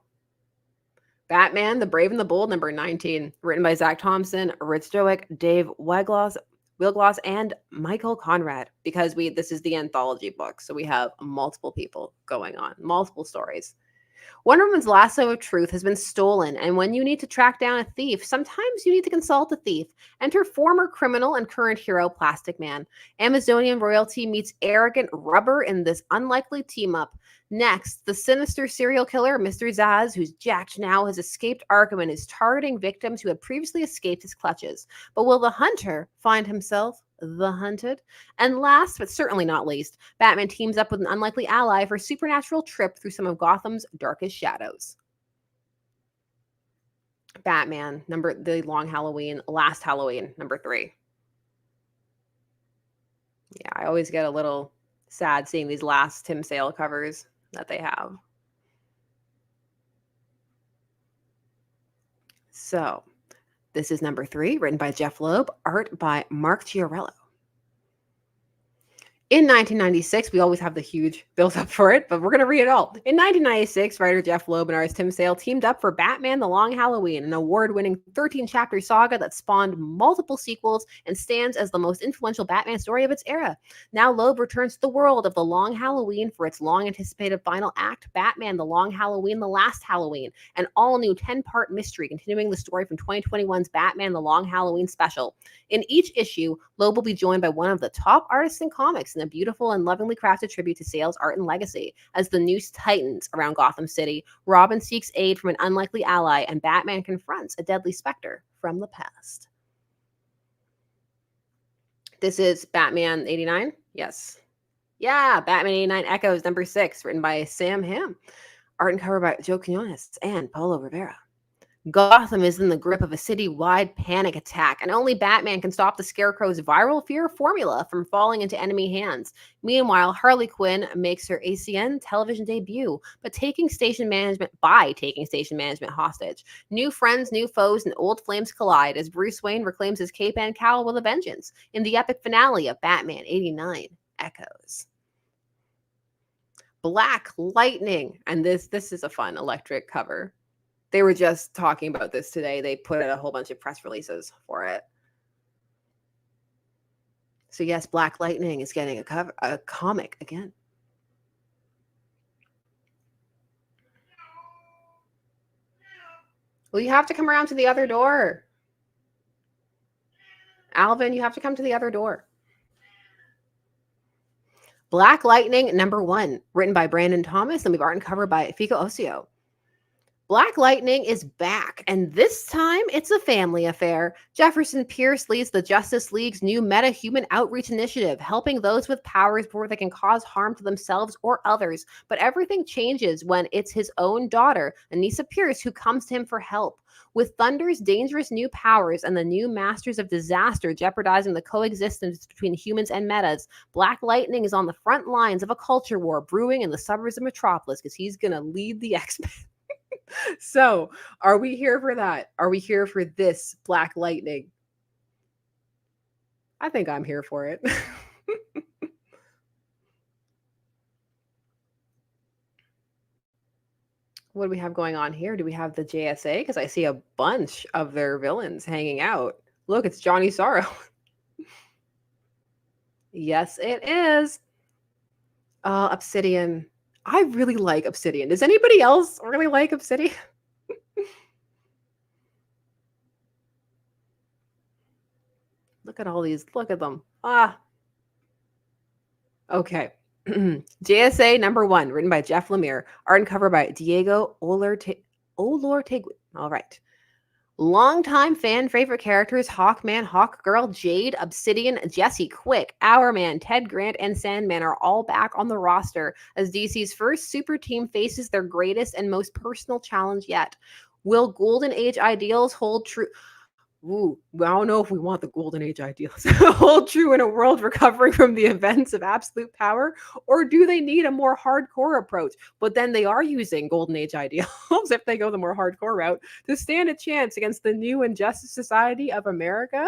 [SPEAKER 1] Batman, the Brave and the Bold, number 19, written by Zach Thompson, Rich Stoic, Dave Wegloss, Will Gloss, and Michael Conrad, because this is the anthology book, so we have multiple people going on, multiple stories. Wonder Woman's lasso of truth has been stolen, and when you need to track down a thief, sometimes you need to consult a thief. Enter former criminal and current hero Plastic Man. Amazonian royalty meets arrogant rubber in this unlikely team up. Next, the sinister serial killer, Mr. Zaz, who's jacked now, has escaped Arkham and is targeting victims who had previously escaped his clutches. But will the hunter find himself the hunted? And last, but certainly not least, Batman teams up with an unlikely ally for a supernatural trip through some of Gotham's darkest shadows. Batman, the Long Halloween, Last Halloween, number 3. Yeah, I always get a little sad seeing these last Tim Sale covers that they have. So, this is number 3, written by Jeff Loeb, art by Mark Chiarello. In 1996, we always have the huge build-up for it, but we're going to read it all. In 1996, writer Jeff Loeb and artist Tim Sale teamed up for Batman The Long Halloween, an award-winning 13-chapter saga that spawned multiple sequels and stands as the most influential Batman story of its era. Now Loeb returns to the world of The Long Halloween for its long-anticipated final act, Batman The Long Halloween, The Last Halloween, an all-new 10-part mystery continuing the story from 2021's Batman The Long Halloween special. In each issue, Loeb will be joined by one of the top artists in comics in a beautiful and lovingly crafted tribute to Sale's art and legacy. As the noose tightens around Gotham City, Robin seeks aid from an unlikely ally, and Batman confronts a deadly specter from the past. This is Batman 89? Yes. Yeah, Batman 89 Echoes, number 6, written by Sam Hamm. Art and cover by Joe Quinones and Paulo Rivera. Gotham is in the grip of a city-wide panic attack, and only Batman can stop the Scarecrow's viral fear formula from falling into enemy hands. Meanwhile, Harley Quinn makes her ACN television debut, but taking station management hostage. New friends, new foes, and old flames collide as Bruce Wayne reclaims his cape and cowl with a vengeance in the epic finale of Batman 89 Echoes. Black Lightning, and this is a fun electric cover. They were just talking about this today. They put out a whole bunch of press releases for it. So yes, Black Lightning is getting a comic again. Well, you have to come around to the other door. Alvin, you have to come to the other door. Black Lightning, number 1, written by Brandon Thomas, and we've art and cover by Fico Ocio. Black Lightning is back, and this time it's a family affair. Jefferson Pierce leads the Justice League's new meta-human outreach initiative, helping those with powers before they can cause harm to themselves or others. But everything changes when it's his own daughter, Anissa Pierce, who comes to him for help. With Thunder's dangerous new powers and the new Masters of Disaster jeopardizing the coexistence between humans and metas, Black Lightning is on the front lines of a culture war brewing in the suburbs of Metropolis because he's going to lead the X-Men. So, are we here for that? Are we here for this Black Lightning? I think I'm here for it. What do we have going on here? Do we have the JSA? Because I see a bunch of their villains hanging out. Look, it's Johnny Sorrow. Yes, it is. Obsidian. I really like Obsidian. Does anybody else really like Obsidian? Look at all these. Look at them. Okay. JSA number 1, written by Jeff Lemire. Art and cover by Diego Olortegui. All right. Longtime fan favorite characters Hawkman, Hawkgirl, Jade, Obsidian, Jesse Quick, Hourman, Ted Grant, and Sandman are all back on the roster as DC's first super team faces their greatest and most personal challenge yet. Will Golden Age ideals hold true? Ooh, I don't know if we want the Golden Age ideals hold true in a world recovering from the events of absolute power, or do they need a more hardcore approach? But then they are using Golden Age ideals, if they go the more hardcore route, to stand a chance against the new Injustice Society of America.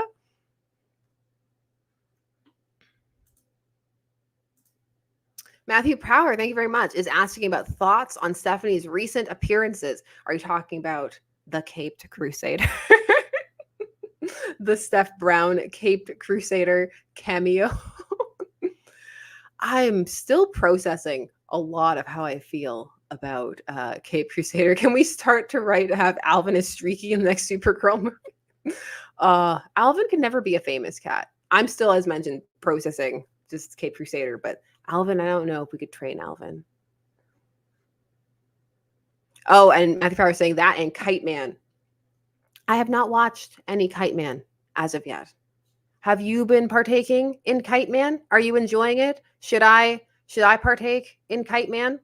[SPEAKER 1] Matthew Power, thank you very much, is asking about thoughts on Stephanie's recent appearances. Are you talking about the Caped Crusader? The Steph Brown Caped Crusader cameo. I'm still processing a lot of how I feel about Cape Crusader. Can we start to have Alvin as Streaky in the next Supergirl movie? Alvin can never be a famous cat. I'm still, as mentioned, processing just Cape Crusader, but Alvin, I don't know if we could train Alvin. Oh, and Matthew Power saying that and Kite Man. I have not watched any Kite Man as of yet. Have you been partaking in Kite Man? Are you enjoying it? Should I partake in Kite Man?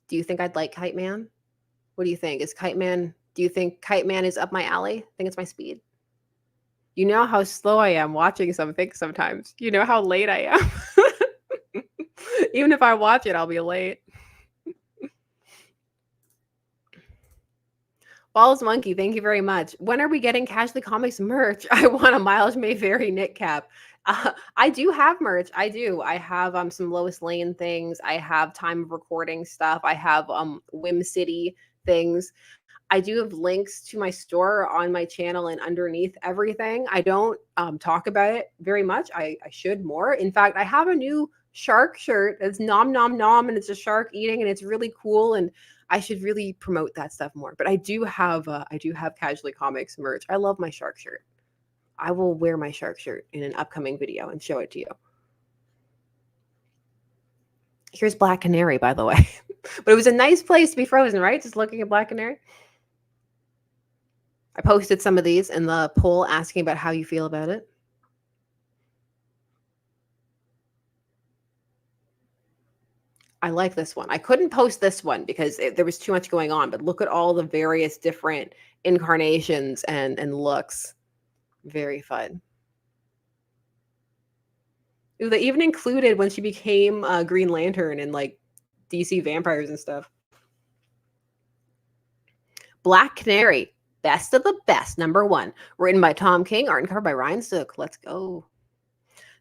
[SPEAKER 1] Do you think I'd like Kite Man? What do you think? Do you think Kite Man is up my alley? I think it's my speed. You know how slow I am watching something sometimes. You know how late I am. Even if I watch it, I'll be late. Balls Monkey, thank you very much. When are we getting Casually Comics merch? I want a Miles Mayberry knit cap. I do have merch. I do. I have some Lois Lane things. I have time of recording stuff. I have Whim City things. I do have links to my store on my channel and underneath everything. I don't talk about it very much. I should more. In fact, I have a new shark shirt that's nom nom nom, and it's a shark eating, and it's really cool. And I should really promote that stuff more. But I do have Casually Comics merch. I love my shark shirt. I will wear my shark shirt in an upcoming video and show it to you. Here's Black Canary, by the way. But it was a nice place to be frozen, right? Just looking at Black Canary. I posted some of these in the poll asking about how you feel about it. I like this one. I couldn't post this one because there was too much going on, but look at all the various different incarnations and looks. Very fun. Ooh, they even included when she became Green Lantern and like DC vampires and stuff. Black Canary, best of the best, #1. Written by Tom King, art and cover by Ryan Sook. Let's go.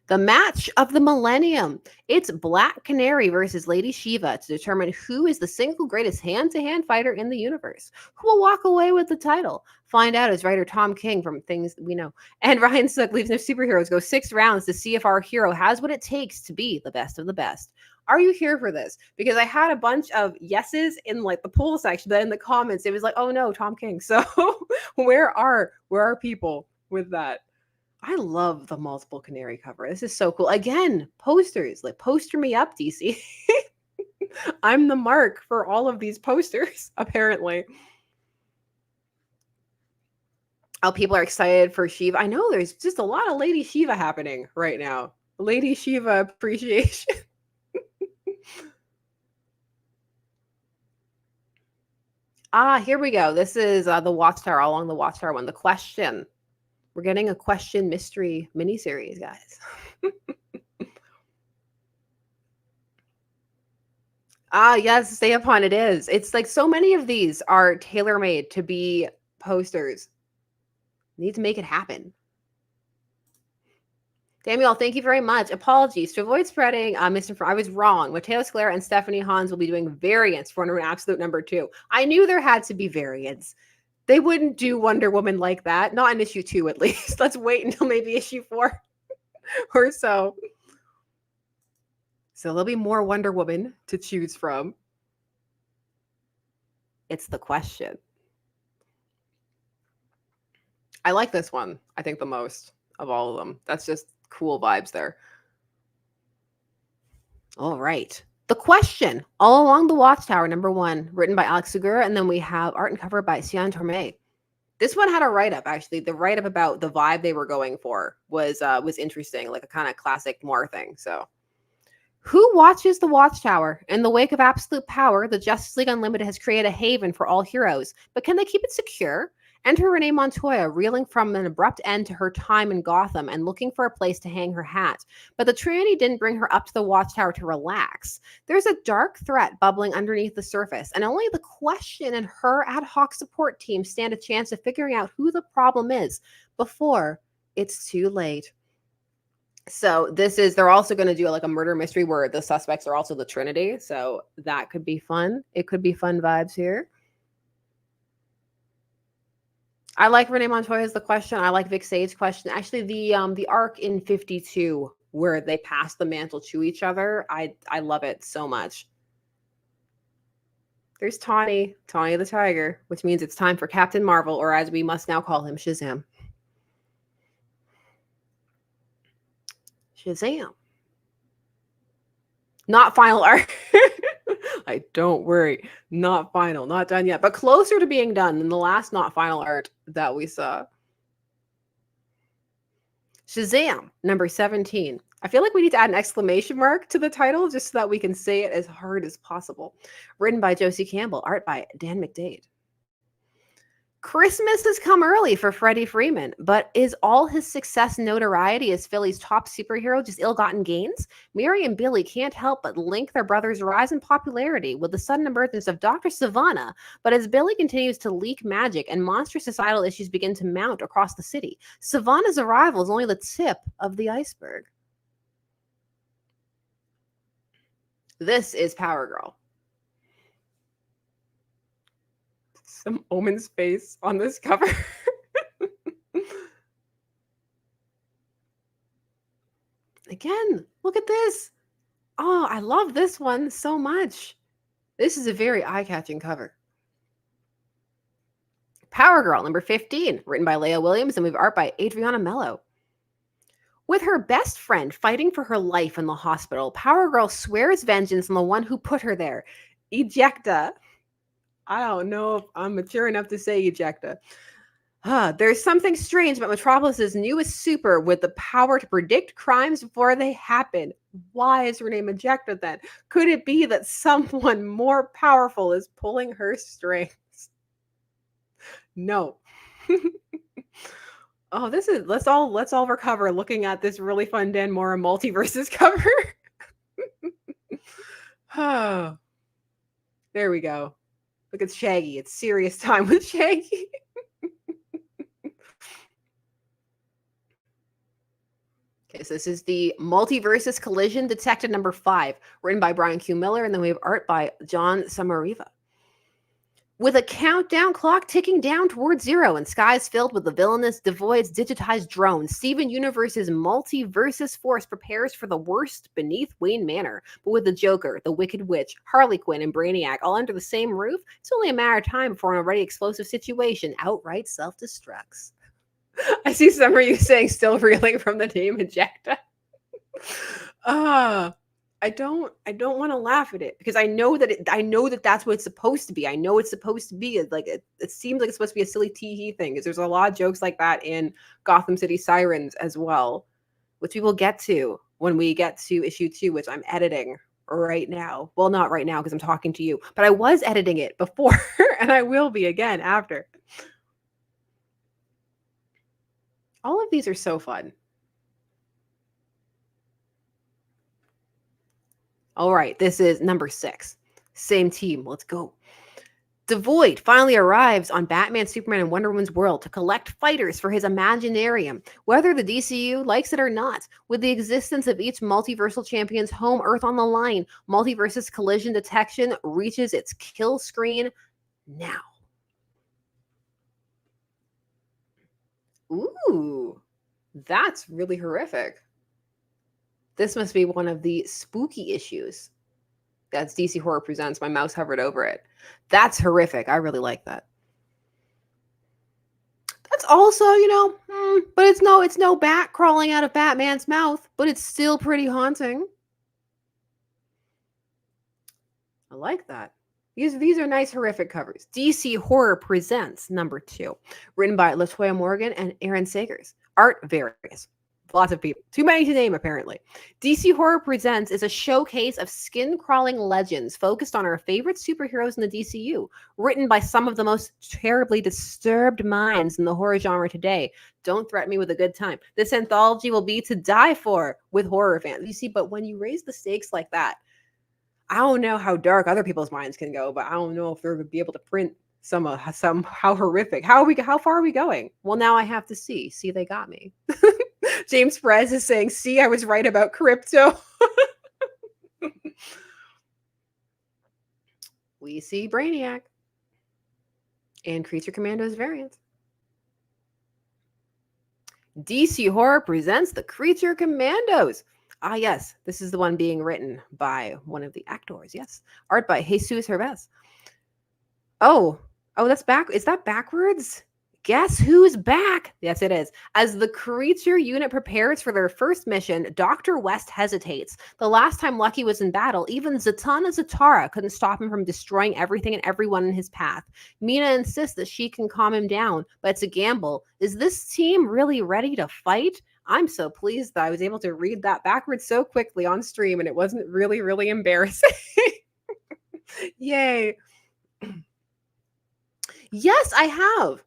[SPEAKER 1] The match of the millennium. It's Black Canary versus Lady Shiva to determine who is the single greatest hand-to-hand fighter in the universe. Who will walk away with the title? Find out as writer Tom King from Things We Know. And Ryan Sook leaves no superheroes. Go 6 rounds to see if our hero has what it takes to be the best of the best. Are you here for this? Because I had a bunch of yeses in like the poll section, but in the comments, it was like, oh no, Tom King. So where are people with that? I love the multiple canary cover. This is so cool. Again, posters. Like, poster me up, DC. I'm the mark for all of these posters, apparently. Oh, people are excited for Shiva. I know there's just a lot of Lady Shiva happening right now. Lady Shiva appreciation. Here we go. This is the Watchtower, all along the Watchtower one. The question. We're getting a question mystery miniseries, guys. Yes, stay upon it is. It's like so many of these are tailor-made to be posters. Need to make it happen. Daniel, thank you very much. Apologies. To avoid spreading misinformation, I was wrong. Mateo Scalera and Stephanie Hans will be doing variants for Wonder Woman Absolute #2. I knew there had to be variants. They wouldn't do Wonder Woman like that. Not in issue 2, at least. Let's wait until maybe issue 4 or so. So there'll be more Wonder Woman to choose from. It's the question. I like this one, I think, the most of all of them. That's just cool vibes there. All right. The question, all along the Watchtower, #1, written by Alex Segura, and then we have art and cover by Sian Torme. This one had a write-up, actually. The write-up about the vibe they were going for was interesting, like a kind of classic noir thing. So, who watches the Watchtower? In the wake of absolute power, the Justice League Unlimited has created a haven for all heroes. But can they keep it secure? Enter Renee Montoya, reeling from an abrupt end to her time in Gotham and looking for a place to hang her hat. But the Trinity didn't bring her up to the Watchtower to relax. There's a dark threat bubbling underneath the surface, and only the Question and her ad hoc support team stand a chance of figuring out who the problem is before it's too late. So they're also going to do like a murder mystery where the suspects are also the Trinity. So that could be fun. It could be fun vibes here. I like Renee Montoya's The Question. I like Vic Sage's Question. Actually, the arc in 52 where they pass the mantle to each other, I love it so much. There's Tawny the Tiger, which means it's time for Captain Marvel, or as we must now call him, Shazam. Shazam. Not final art. Don't worry. Not final. Not done yet. But closer to being done than the last not final art that we saw. Shazam, number 17. I feel like we need to add an exclamation mark to the title just so that we can say it as hard as possible. Written by Josie Campbell. Art by Dan McDade. Christmas has come early for Freddie Freeman, but is all his success and notoriety as Philly's top superhero just ill-gotten gains? Mary and Billy can't help but link their brother's rise in popularity with the sudden emergence of Dr. Savannah, but as Billy continues to leak magic and monstrous societal issues begin to mount across the city, Savannah's arrival is only the tip of the iceberg. This is Power Girl. Some Omen's face on this cover. Again, look at this. Oh, I love this one so much. This is a very eye-catching cover. Power Girl, number 15, written by Leah Williams and with art by Adriana Mello. With her best friend fighting for her life in the hospital, Power Girl swears vengeance on the one who put her there, Ejecta. I don't know if I'm mature enough to say Ejecta. There's something strange about Metropolis's newest super with the power to predict crimes before they happen. Why is her name Ejecta then? Could it be that someone more powerful is pulling her strings? No. Oh, this is let's all recover looking at this really fun Dan Mora multiverses cover. Oh, there we go. Look at Shaggy. It's serious time with Shaggy. Okay, so this is the Multiverses Collision Detected number 5, written by Brian Q. Miller, and then we have art by John Samariva. With a countdown clock ticking down towards zero and skies filled with the villainous Devoid's digitized drones, Steven Universe's multiverses force prepares for the worst beneath Wayne Manor. But with the Joker, the Wicked Witch, Harley Quinn, and Brainiac all under the same roof, it's only a matter of time before an already explosive situation outright self-destructs. I see some of you saying still reeling from the name Ejecta. I don't want to laugh at it because I know that that's what it's supposed to be. I know it's supposed to be like it seems like it's supposed to be a silly tee-hee thing because there's a lot of jokes like that in Gotham City Sirens as well, which we will get to when we get to issue 2, which I'm editing right now. Well, not right now because I'm talking to you, but I was editing it before and I will be again after. All of these are so fun. All right, this is number 6. Same team. Let's go. Devoid finally arrives on Batman, Superman, and Wonder Woman's world to collect fighters for his Imaginarium, whether the DCU likes it or not. With the existence of each multiversal champion's home Earth on the line, Multiverses Collision Detection reaches its kill screen now. Ooh, that's really horrific. This must be one of the spooky issues. That's DC Horror Presents. My mouse hovered over it. That's horrific. I really like that. That's also, but it's no bat crawling out of Batman's mouth, but it's still pretty haunting. I like that. These are nice horrific covers. DC Horror Presents number 2, written by LaToya Morgan and Aaron Sagers. Art varies. Lots of people. Too many to name, apparently. DC Horror Presents is a showcase of skin-crawling legends focused on our favorite superheroes in the DCU, written by some of the most terribly disturbed minds in the horror genre today. Don't threaten me with a good time. This anthology will be to die for with horror fans. You see, but when you raise the stakes like that, I don't know how dark other people's minds can go, but I don't know if they're going to be able to print some how horrific. How far are we going? Well, now I have to see. See, they got me. James Perez is saying, see, I was right about crypto. We see Brainiac and Creature Commandos variants. DC Horror presents the Creature Commandos. Ah, yes, this is the one being written by one of the actors. Yes, art by Jesus Hervez. Oh, oh, that's back. Is that backwards? Guess who's back? Yes, it is. As the creature unit prepares for their first mission, Dr. West hesitates. The last time Lucky was in battle, even Zatanna Zatara couldn't stop him from destroying everything and everyone in his path. Mina insists that she can calm him down, but it's a gamble. Is this team really ready to fight? I'm so pleased that I was able to read that backwards so quickly on stream and it wasn't really, really embarrassing. Yay. Yes, I have.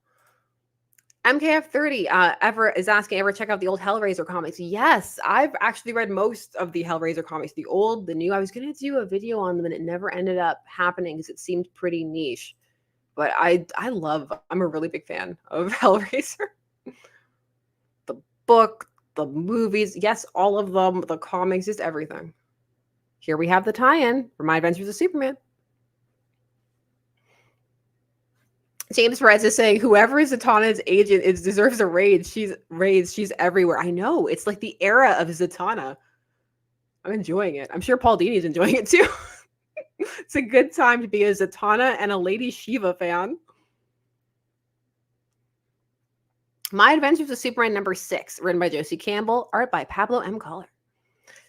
[SPEAKER 1] MKF30 ever is asking, ever check out the old Hellraiser comics? Yes, I've actually read most of the Hellraiser comics, the old, the new. I was going to do a video on them and it never ended up happening because it seemed pretty niche. But I'm a really big fan of Hellraiser. The book, the movies, yes, all of them, the comics, just everything. Here we have the tie-in for My Adventures of Superman. James Perez is saying whoever is Zatanna's agent deserves a raid. She's everywhere. I know. It's like the era of Zatanna. I'm enjoying it. I'm sure Paul Dini's enjoying it too. It's a good time to be a Zatanna and a Lady Shiva fan. My Adventures of Superman #6, written by Josie Campbell, art by Pablo M. Collar.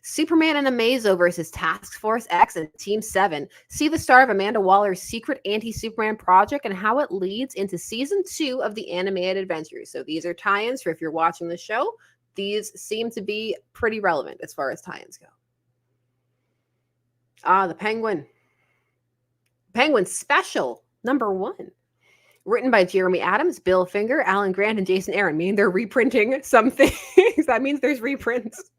[SPEAKER 1] Superman and Amazo versus Task Force X and Team 7. See the start of Amanda Waller's secret anti-Superman project and how it leads into season 2 of the animated adventures. So these are tie-ins for if you're watching the show. These seem to be pretty relevant as far as tie-ins go. The Penguin. Penguin Special #1. Written by Jeremy Adams, Bill Finger, Alan Grant, and Jason Aaron. Meaning they're reprinting some things. That means there's reprints.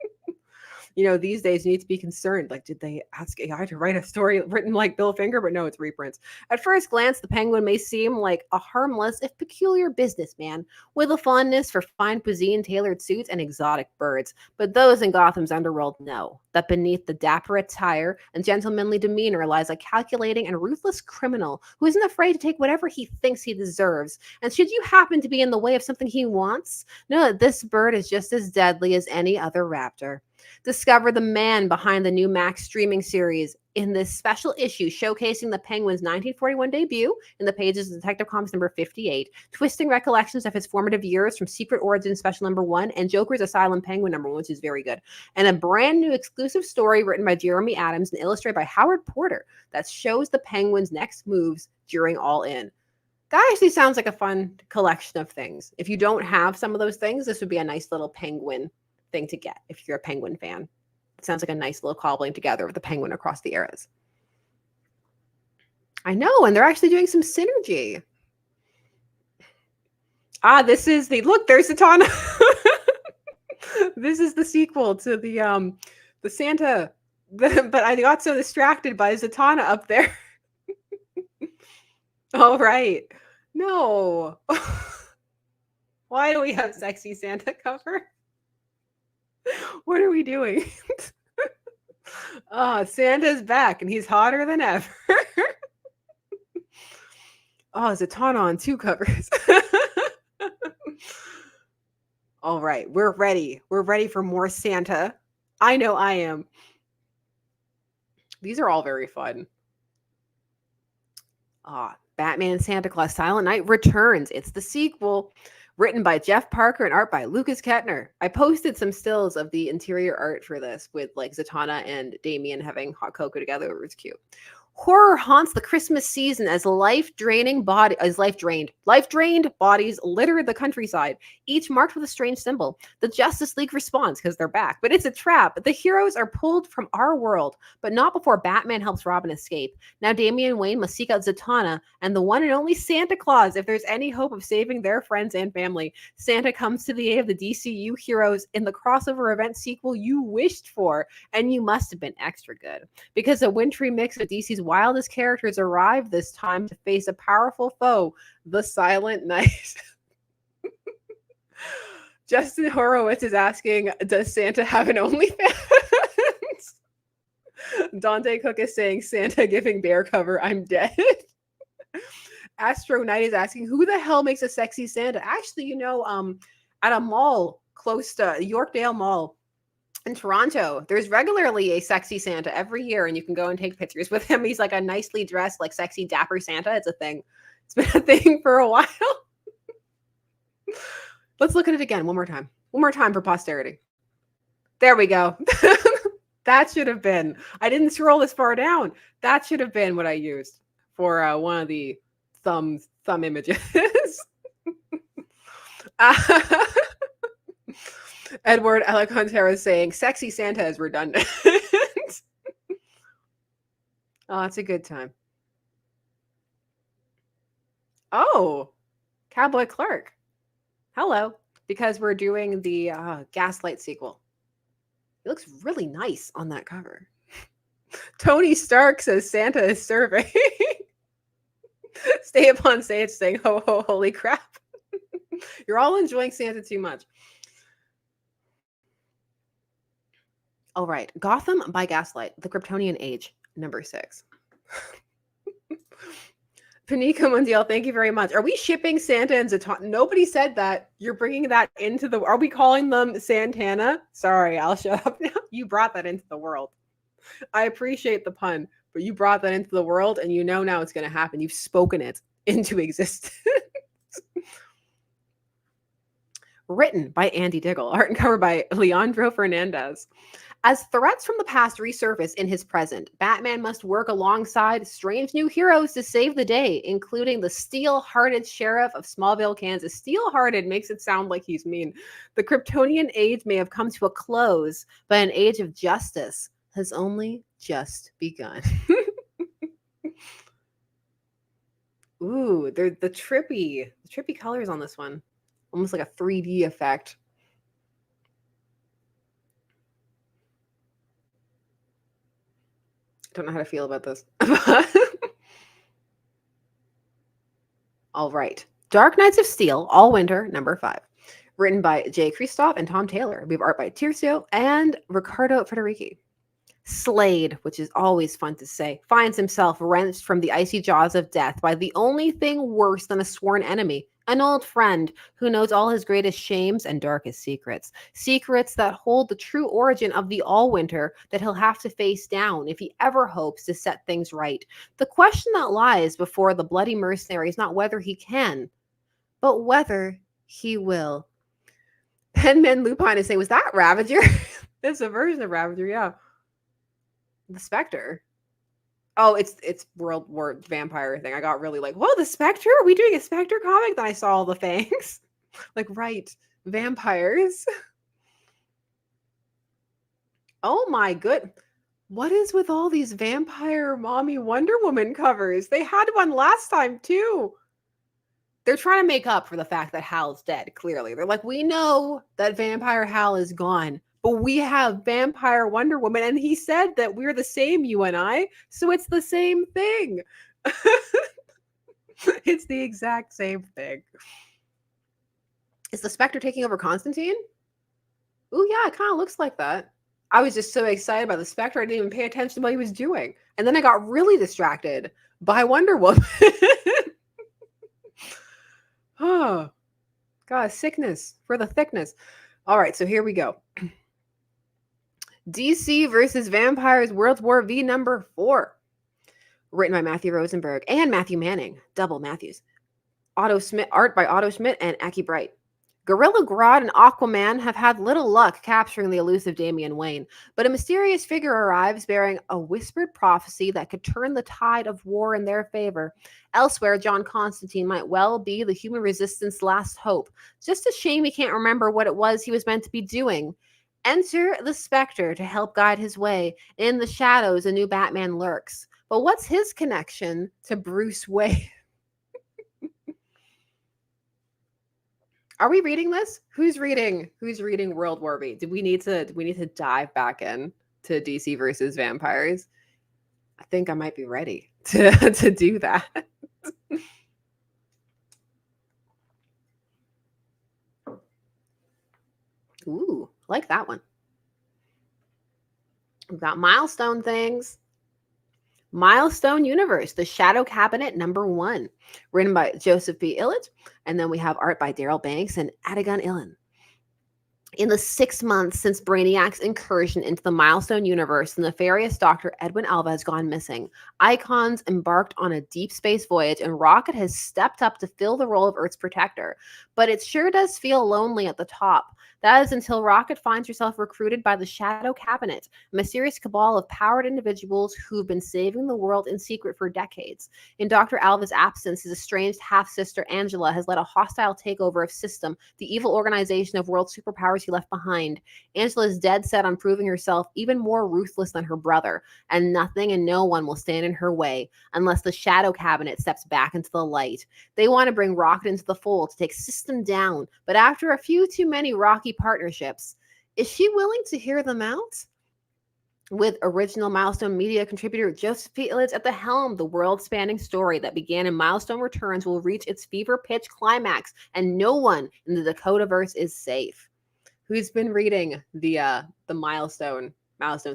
[SPEAKER 1] These days you need to be concerned. Like, did they ask AI to write a story written like Bill Finger? But no, it's reprints. At first glance, the Penguin may seem like a harmless, if peculiar businessman with a fondness for fine cuisine, tailored suits, and exotic birds. But those in Gotham's underworld know that beneath the dapper attire and gentlemanly demeanor lies a calculating and ruthless criminal who isn't afraid to take whatever he thinks he deserves. And should you happen to be in the way of something he wants, know that this bird is just as deadly as any other raptor. Discover the man behind the new Max streaming series in this special issue showcasing the Penguin's 1941 debut in the pages of Detective Comics #58, twisting recollections of his formative years from Secret Origin Special #1 and Joker's Asylum Penguin #1, which is very good, and a brand new exclusive story written by Jeremy Adams and illustrated by Howard Porter that shows the Penguin's next moves during All In. That actually sounds like a fun collection of things. If you don't have some of those things, this would be a nice little Penguin thing to get if you're a Penguin fan. It sounds like a nice little cobbling together of the Penguin across the eras. I know, and they're actually doing some synergy. This is look, there's Zatanna. This is the sequel to the Santa. But I got so distracted by Zatanna up there. All right. No. Why do we have sexy Santa cover? What are we doing? Santa's back and he's hotter than ever. Zatanna on 2 covers. All right, we're ready. We're ready for more Santa. I know I am. These are all very fun. Batman and Santa Claus Silent Night returns. It's the sequel. Written by Jeff Parker and art by Lucas Kettner. I posted some stills of the interior art for this with like Zatanna and Damian having hot cocoa together. It was cute. Horror haunts the Christmas season as life-drained bodies litter the countryside, each marked with a strange symbol. The Justice League responds because they're back, but it's a trap. The heroes are pulled from our world, but not before Batman helps Robin escape. Now Damian and Wayne must seek out Zatanna and the one and only Santa Claus if there's any hope of saving their friends and family. Santa comes to the aid of the DCU heroes in the crossover event sequel you wished for, and you must have been extra good because a wintry mix of DC's wildest characters arrive this time to face a powerful foe, the Silent Night. Justin Horowitz is asking, does Santa have an OnlyFans? Dante Cook is saying, Santa giving bear cover, I'm dead. Astro Knight is asking, who the hell makes a sexy Santa? Actually, at a mall close to Yorkdale Mall, In Toronto, there's regularly a sexy Santa every year, and you can go and take pictures with him. He's like a nicely dressed, like sexy, dapper Santa. It's a thing. It's been a thing for a while. Let's look at it again one more time. One more time for posterity. There we go. That should have been. I didn't scroll this far down. That should have been what I used for one of the thumb images. Edward Alacontera is saying, sexy Santa is redundant. Oh, it's a good time. Oh, Cowboy Clark. Hello. Because we're doing the Gaslight sequel. It looks really nice on that cover. Tony Stark says Santa is serving. Stay up on stage saying, ho, ho, holy crap. You're all enjoying Santa too much. All right. Gotham by Gaslight, The Kryptonian Age, number 6. Panika Mundial, thank you very much. Are we shipping Santa and Zatanna? Nobody said that. You're bringing that into the... Are we calling them Santana? Sorry, I'll shut up now. You brought that into the world. I appreciate the pun, but you brought that into the world, and you know now it's going to happen. You've spoken it into existence. Written by Andy Diggle. Art and cover by Leandro Fernandez. As threats from the past resurface in his present, Batman must work alongside strange new heroes to save the day, including the steel-hearted sheriff of Smallville, Kansas. Steel-hearted makes it sound like he's mean. The Kryptonian age may have come to a close, but an age of justice has only just begun. Ooh, they're the trippy colors on this one. Almost like a 3D effect. Don't know how to feel about this. All right. Dark Knights of Steel, All Winter, number 5. Written by Jay Kristoff and Tom Taylor. We have art by Tirso and Riccardo Federici. Slade, which is always fun to say, finds himself wrenched from the icy jaws of death by the only thing worse than a sworn enemy, an old friend who knows all his greatest shames and darkest secrets. Secrets that hold the true origin of the All-Winter that he'll have to face down if he ever hopes to set things right. The question that lies before the bloody mercenary is not whether he can, but whether he will. Penman Lupine is saying, was that Ravager? That's a version of Ravager, yeah. The Spectre. Oh, it's World War vampire thing. I got really like, whoa, the Spectre? Are we doing a Spectre comic? Then I saw all the fangs. Like, right, vampires. Oh my good. What is with all these vampire mommy Wonder Woman covers? They had one last time too. They're trying to make up for the fact that Hal's dead, clearly. They're like, we know that vampire Hal is gone, but we have vampire Wonder Woman, and he said that we're the same, you and I, so it's the same thing. It's the exact same thing. Is the Spectre taking over Constantine? Ooh, yeah, it kind of looks like that. I was just so excited about the Spectre, I didn't even pay attention to what he was doing. And then I got really distracted by Wonder Woman. Oh, God, sickness for the thickness. All right, so here we go. DC versus Vampires World War V number 4. Written by Matthew Rosenberg and Matthew Manning. Double Matthews. Art by Otto Schmidt and Aki Bright. Gorilla Grodd and Aquaman have had little luck capturing the elusive Damian Wayne, but a mysterious figure arrives bearing a whispered prophecy that could turn the tide of war in their favor. Elsewhere, John Constantine might well be the human resistance last hope. Just a shame he can't remember what it was he was meant to be doing. Enter the Spectre to help guide his way. In the shadows, a new Batman lurks. But what's his connection to Bruce Wayne? Are we reading this? Who's reading World War V? Do we need to dive back in to DC versus vampires? I think I might be ready to do that. Ooh, like that one. We've got Milestone things. Milestone Universe, The Shadow Cabinet number 1, written by Joseph B. Illett. And then we have art by Daryl Banks and Adigun Illen. In the 6 months since Brainiac's incursion into the Milestone universe, the nefarious Dr. Edwin Alva has gone missing. Icons embarked on a deep space voyage, and Rocket has stepped up to fill the role of Earth's protector. But it sure does feel lonely at the top. That is until Rocket finds herself recruited by the Shadow Cabinet, a mysterious cabal of powered individuals who've been saving the world in secret for decades. In Dr. Alva's absence, his estranged half-sister Angela has led a hostile takeover of System, the evil organization of world superpowers he left behind. Angela is dead set on proving herself even more ruthless than her brother, and nothing and no one will stand in her way unless the Shadow Cabinet steps back into the light. They want to bring Rocket into the fold to take System down, but after a few too many rocky partnerships, is she willing to hear them out? With original Milestone media contributor Joseph Felix at the helm, the world-spanning story that began in Milestone Returns will reach its fever-pitch climax, and no one in the Dakotaverse is safe. Who's been reading the Milestone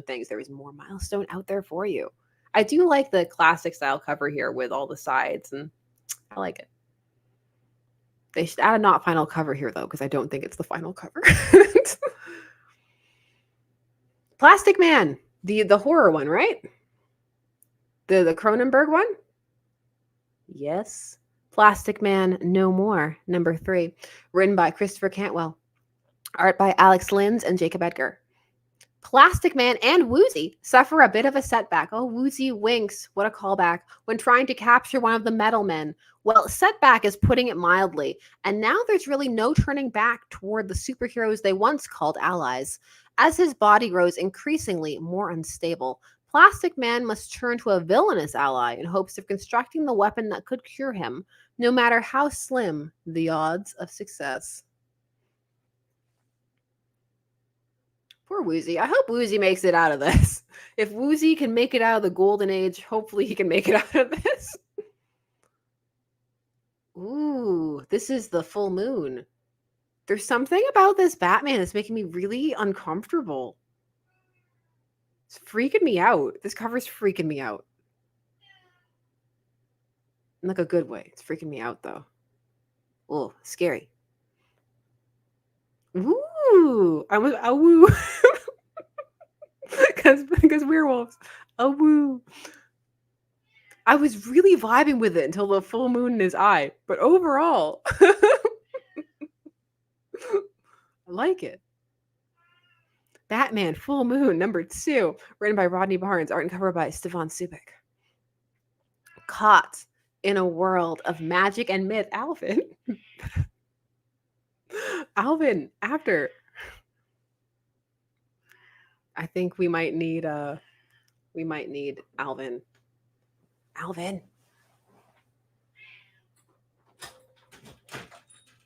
[SPEAKER 1] things? There is more Milestone out there for you. I do like the classic style cover here with all the sides, and I like it. They should add a not final cover here, though, because I don't think it's the final cover. Plastic Man, the horror one, right? The Cronenberg one? Yes. Plastic Man No More, number 3. Written by Christopher Cantwell. Art by Alex Linz and Jacob Edgar. Plastic Man and Woozy suffer a bit of a setback. Oh, Woozy winks. What a callback. When trying to capture one of the Metal Men. Well, setback is putting it mildly. And now there's really no turning back toward the superheroes they once called allies. As his body grows increasingly more unstable, Plastic Man must turn to a villainous ally in hopes of constructing the weapon that could cure him, no matter how slim the odds of success. Poor Woozy. I hope Woozy makes it out of this. If Woozy can make it out of the golden age, hopefully he can make it out of this. Ooh, this is the full moon. There's something about this Batman that's making me really uncomfortable. It's freaking me out. This cover's freaking me out. In like a good way. It's freaking me out though. Oh, scary. Ooh, I was woo. Because werewolves. Oh woo. I was really vibing with it until the full moon in his eye. But overall, I like it. Batman Full Moon, number 2, written by Rodney Barnes, art and cover by Stefan Subik. Caught in a world of magic and myth, Alvin. Alvin, after. I think we might need Alvin. Alvin.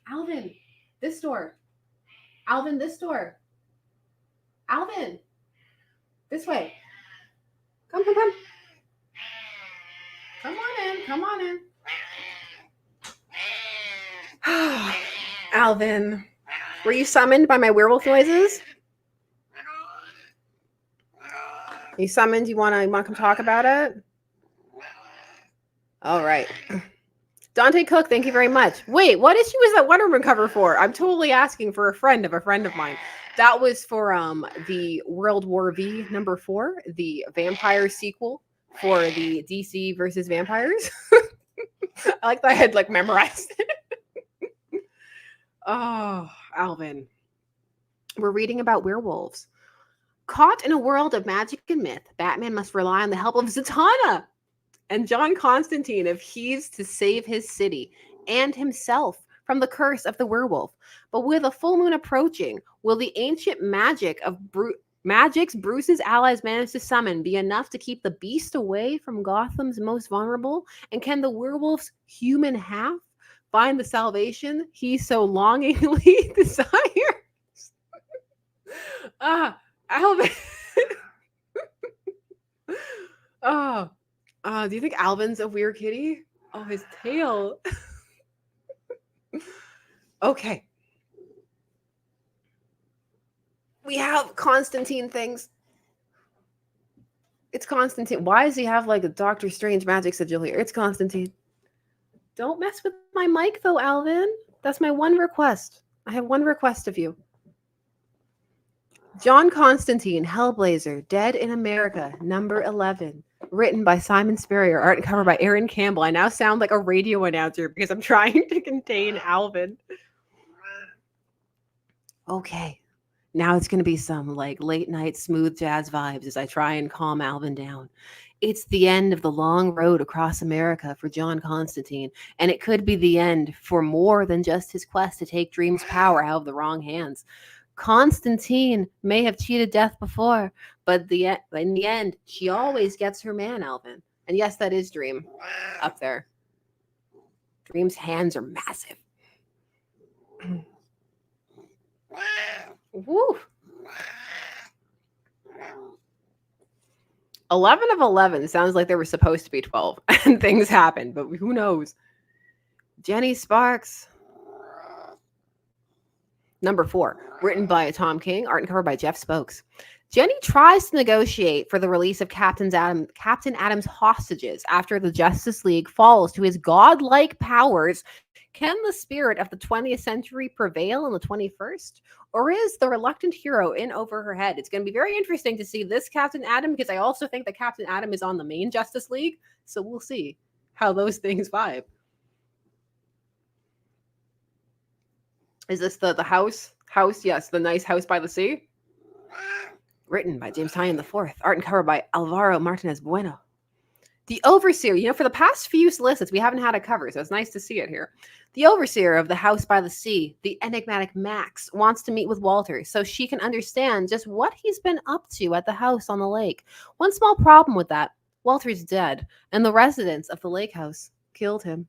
[SPEAKER 1] Alvin, this door. Alvin, this door. Alvin, this way. Come. Come on in. Come on in. Alvin, were you summoned by my werewolf noises? You summoned? You want to come talk about it? All right. Dante Cook, thank you very much. Wait, what issue was that Wonder Woman cover for? I'm totally asking for a friend of mine. That was for the World War V number 4, the vampire sequel for the DC versus vampires. I like that I had memorized it. Oh, Alvin. We're reading about werewolves. Caught in a world of magic and myth, Batman must rely on the help of Zatanna and John Constantine if he's to save his city and himself from the curse of the werewolf. But with a full moon approaching, will the ancient magic of magics Bruce's allies managed to summon be enough to keep the beast away from Gotham's most vulnerable? And can the werewolf's human half find the salvation he so longingly desires? Alvin. Do you think Alvin's a weird kitty? Oh, his tail. Okay. We have Constantine things. It's Constantine. Why does he have a Doctor Strange magic sigil here? It's Constantine. Don't mess with my mic though, Alvin. That's my one request. I have one request of you. John Constantine, Hellblazer, Dead in America, number 11. Written by Simon Spurrier, art and cover by Aaron Campbell. I now sound like a radio announcer because I'm trying to contain Alvin. Okay. Now it's going to be some like late night smooth jazz vibes as I try and calm Alvin down. It's the end of the long road across America for John Constantine, and it could be the end for more than just his quest to take Dream's power out of the wrong hands. Constantine may have cheated death before, but in the end, she always gets her man, Alvin. And yes, that is Dream up there. Dream's hands are massive. Woo. 11 of 11 sounds like there were supposed to be 12 and things happened, but who knows? Jenny Sparks. Number 4, written by Tom King, art and cover by Jeff Spokes. Jenny tries to negotiate for the release of Captain Adam's hostages after the Justice League falls to his godlike powers. Can the spirit of the 20th century prevail in the 21st? Or is the reluctant hero in over her head? It's going to be very interesting to see this Captain Adam, because I also think that Captain Adam is on the main Justice League. So we'll see how those things vibe. Is this the house? House, yes, the nice house by the sea. Written by James Tynion IV. Art and cover by Alvaro Martinez Bueno. The Overseer, for the past few solicits, we haven't had a cover, so it's nice to see it here. The Overseer of the House by the Sea, the enigmatic Max, wants to meet with Walter so she can understand just what he's been up to at the house on the lake. One small problem with that, Walter's dead, and the residents of the lake house killed him.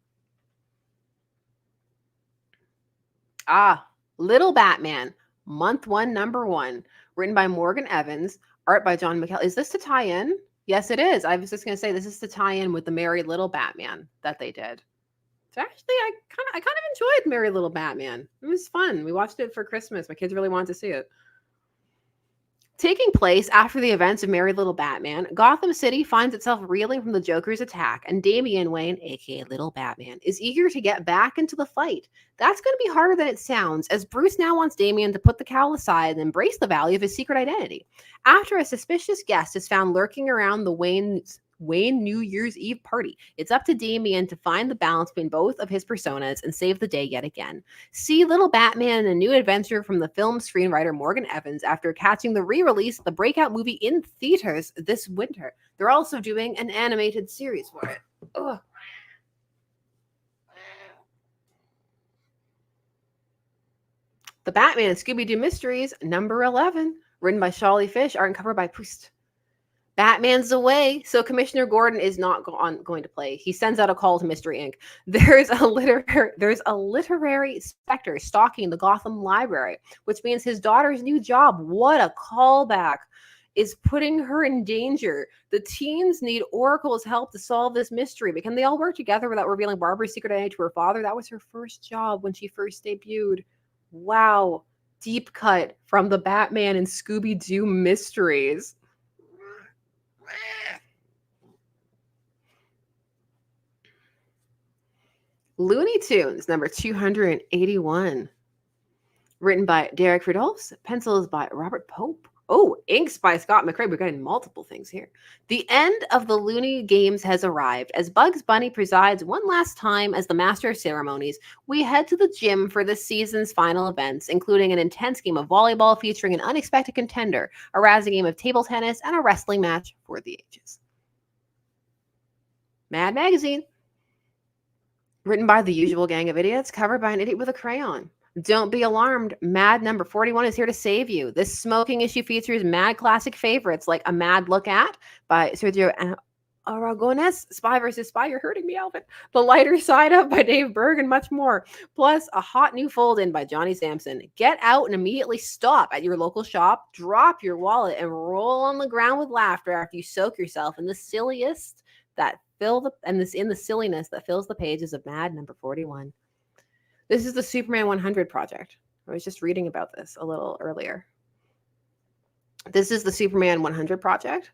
[SPEAKER 1] Little Batman, month 1, number 1, written by Morgan Evans, art by John McKell. Is this to tie in? Yes, it is. I was just going to say this is to tie in with the Merry Little Batman that they did. So actually, I kind of enjoyed Merry Little Batman. It was fun. We watched it for Christmas. My kids really wanted to see it. Taking place after the events of Merry Little Batman, Gotham City finds itself reeling from the Joker's attack, and Damian Wayne, aka Little Batman, is eager to get back into the fight. That's going to be harder than it sounds, as Bruce now wants Damian to put the cowl aside and embrace the value of his secret identity. After a suspicious guest is found lurking around the Wayne New Year's Eve party, it's up to Damian to find the balance between both of his personas and save the day yet again. See Little Batman, a new adventure from the film screenwriter Morgan Evans after catching the re-release of the breakout movie in theaters this winter. They're also doing an animated series for it. Ugh. The Batman and Scooby-Doo Mysteries, number 11, written by Shawley Fish, art and cover by Proust. Batman's away, so Commissioner Gordon is not going to play. He sends out a call to Mystery Inc. There's a literary specter stalking the Gotham Library, which means his daughter's new job, what a callback, is putting her in danger. The teens need Oracle's help to solve this mystery, but can they all work together without revealing Barbara's secret identity to her father? That was her first job when she first debuted. Wow. Deep cut from the Batman and Scooby-Doo Mysteries. Looney Tunes, number 281. Written by Derek Fridolfs, pencils by Robert Pope. Oh, inks by Scott McCrae. We're getting multiple things here. The end of the Looney Games has arrived. As Bugs Bunny presides one last time as the master of ceremonies, we head to the gym for this season's final events, including an intense game of volleyball featuring an unexpected contender, a rousing game of table tennis, and a wrestling match for the ages. Mad Magazine. Written by the usual gang of idiots, covered by an idiot with a crayon. Don't be alarmed. Mad number 41 is here to save you. This smoking issue features Mad classic favorites like A Mad Look At by Sergio Aragonés, Spy vs. Spy, You're Hurting Me, Alvin, The Lighter Side Up by Dave Berg, and much more. Plus, a hot new fold-in by Johnny Sampson. Get out and immediately stop at your local shop, drop your wallet, and roll on the ground with laughter after you soak yourself in the silliest that in the silliness that fills the pages of Mad number 41. This is the Superman 100 project. I was just reading about this a little earlier. This is the Superman 100 project.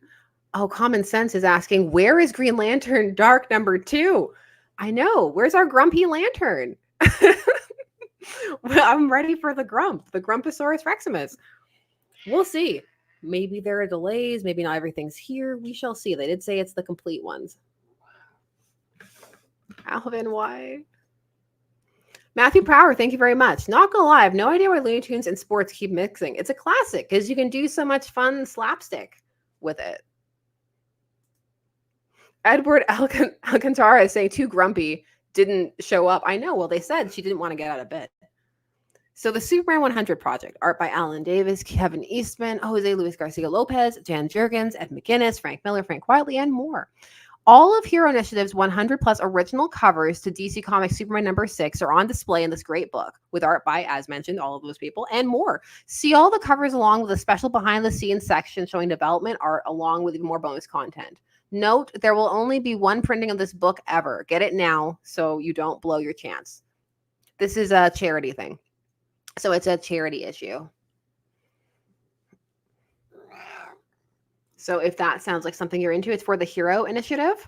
[SPEAKER 1] Oh, Common Sense is asking, where is Green Lantern Dark number 2? I know. Where's our grumpy lantern? I'm ready for the grump, the Grumposaurus Reximus. We'll see. Maybe there are delays. Maybe not everything's here. We shall see. They did say it's the complete ones. Alvin, why? Matthew Power, thank you very much. Not gonna lie, I have no idea why Looney Tunes and sports keep mixing. It's a classic because you can do so much fun slapstick with it. Edward Alcantara is saying too grumpy, didn't show up. I know. Well, they said she didn't want to get out of bed. So the Superman 100 project, art by Alan Davis, Kevin Eastman, Jose Luis Garcia Lopez, Jan Jurgens, Ed McGuinness, Frank Miller, Frank Wiley, and more. All of Hero Initiative's 100 plus original covers to DC Comics Superman number 6 are on display in this great book with art by, as mentioned, all of those people and more. See all the covers along with a special behind the scenes section showing development art along with even more bonus content. Note, there will only be one printing of this book ever. Get it now so you don't blow your chance. This is a charity thing. So it's a charity issue. So if that sounds like something you're into, it's for the Hero Initiative,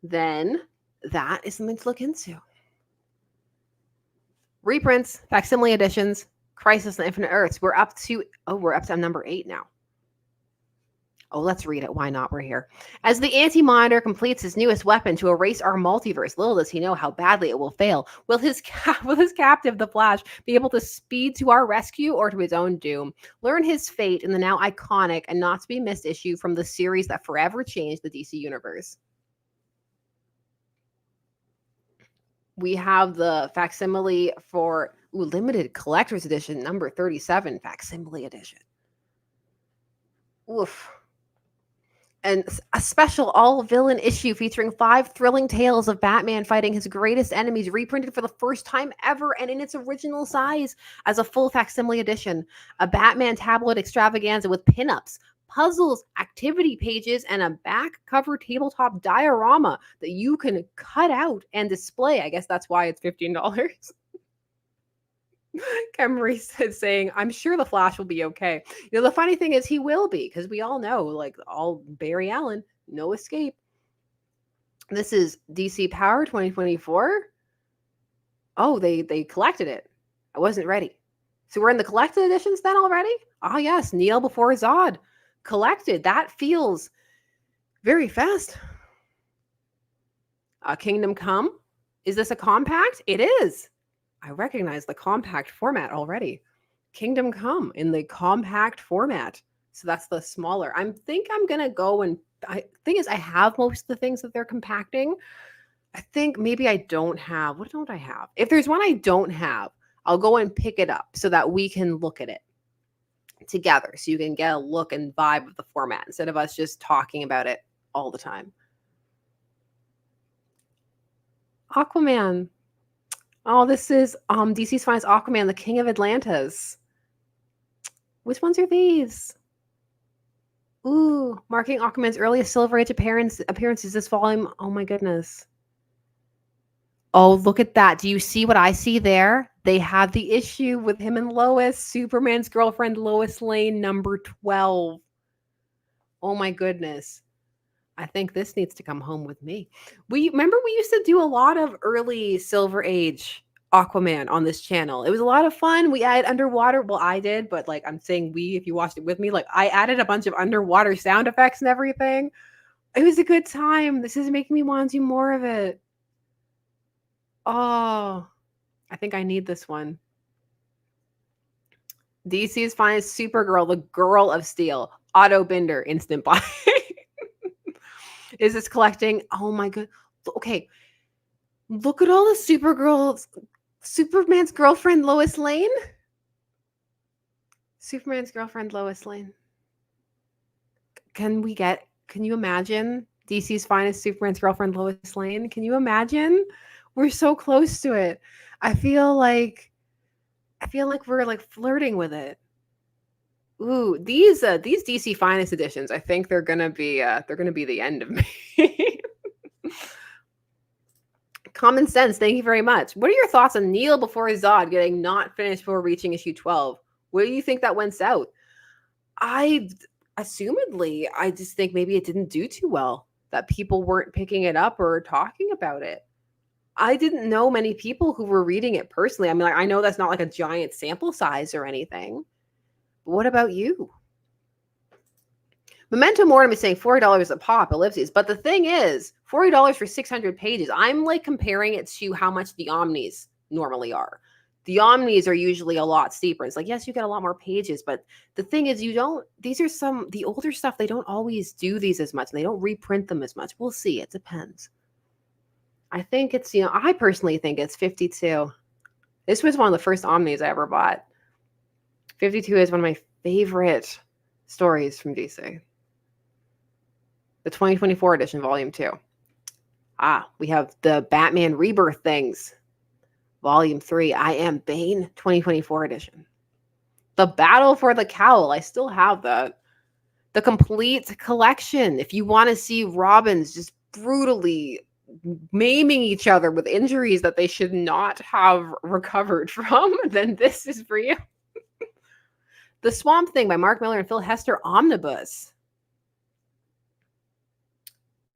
[SPEAKER 1] then that is something to look into. Reprints, facsimile editions, Crisis on Infinite Earths. We're up to number 8 now. Oh, let's read it. Why not? We're here. As the Anti-Monitor completes his newest weapon to erase our multiverse, little does he know how badly it will fail. Will his captive, the Flash, be able to speed to our rescue or to his own doom? Learn his fate in the now iconic and not to be missed issue from the series that forever changed the DC universe. We have the facsimile for limited collector's edition, number 37, facsimile edition. Oof. And a special all-villain issue featuring 5 thrilling tales of Batman fighting his greatest enemies, reprinted for the first time ever and in its original size as a full facsimile edition. A Batman tablet extravaganza with pinups, puzzles, activity pages, and a back cover tabletop diorama that you can cut out and display. I guess that's why it's $15. Camry is saying, I'm sure the Flash will be okay. You know, the funny thing is he will be, because we all know, like, all Barry Allen, no escape. This is DC Power 2024. Oh, they collected it. I wasn't ready. So we're in the collected editions then already? Oh, yes. Kneel Before Zod. Collected. That feels very fast. Kingdom Come. Is this a compact? It is. I recognize the compact format already. Kingdom Come in the compact format. So that's the smaller. I think I'm going to go and thing is I have most of the things that they're compacting. I think maybe I don't have. What don't I have? If there's one I don't have, I'll go and pick it up so that we can look at it together. So you can get a look and vibe of the format instead of us just talking about it all the time. Aquaman. Oh, this is DC's finest Aquaman, the King of Atlantis. Which ones are these? Ooh, marking Aquaman's earliest Silver Age appearances this volume. Oh my goodness. Oh, look at that. Do you see what I see there? They have the issue with him and Lois, Superman's girlfriend, Lois Lane, number 12. Oh my goodness. I think this needs to come home with me. Remember we used to do a lot of early Silver Age Aquaman on this channel. It was a lot of fun. We added underwater. Well, I did, but like I'm saying if you watched it with me, like I added a bunch of underwater sound effects and everything. It was a good time. This is making me want to do more of it. Oh, I think I need this one. DC's finest Supergirl, the Girl of Steel. Auto Binder, instant buy. Is this collecting? Oh my god. Okay. Look at all the Supergirls. Superman's girlfriend, Lois Lane. Superman's girlfriend, Lois Lane. Can you imagine DC's finest Superman's girlfriend, Lois Lane? Can you imagine? We're so close to it. I feel like we're like flirting with it. Ooh, these DC finest editions, I think they're gonna be the end of me. Common Sense, thank you very much. What are your thoughts on Kneel Before Zod getting not finished before reaching issue 12? Where do you think that went south? Assumedly, I just think maybe it didn't do too well, that people weren't picking it up or talking about it. I didn't know many people who were reading it personally. I mean, like, I know that's not like a giant sample size or anything, What about you? Memento Mortem is saying $40 a pop, ellipses. But the thing is, $40 for 600 pages. I'm like comparing it to how much the Omnis normally are. The Omnis are usually a lot steeper. It's like, yes, you get a lot more pages, but the thing is, these are the older stuff, they don't always do these as much. They don't reprint them as much. We'll see. It depends. I think it's, I personally think it's 52. This was one of the first Omnis I ever bought. 52 is one of my favorite stories from DC. The 2024 edition, volume 2. We have the Batman Rebirth things. Volume 3, I Am Bane, 2024 edition. The Battle for the Cowl, I still have that. The complete collection. If you want to see Robins just brutally maiming each other with injuries that they should not have recovered from, then this is for you. The Swamp Thing by Mark Millar and Phil Hester omnibus.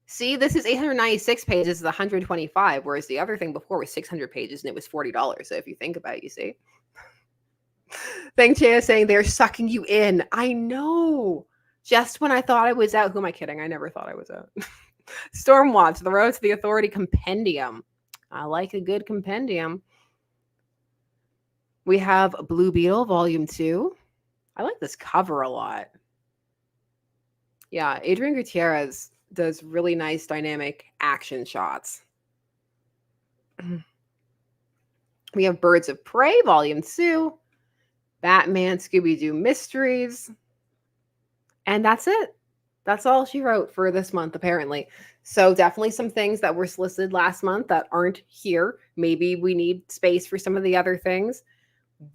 [SPEAKER 1] See, this is 896 pages, this is 125, whereas the other thing before was 600 pages and it was $40. So if you think about it, you see. Thing Chia is saying they're sucking you in. I know. Just when I thought I was out. Who am I kidding? I never thought I was out. Stormwatch, The Road to the Authority Compendium. I like a good compendium. We have Blue Beetle, Volume 2. I like this cover a lot. Yeah, Adrian Gutierrez does really nice dynamic action shots. We have Birds of Prey, Volume 2. Batman, Scooby-Doo Mysteries. And that's it. That's all she wrote for this month, apparently. So definitely some things that were solicited last month that aren't here. Maybe we need space for some of the other things.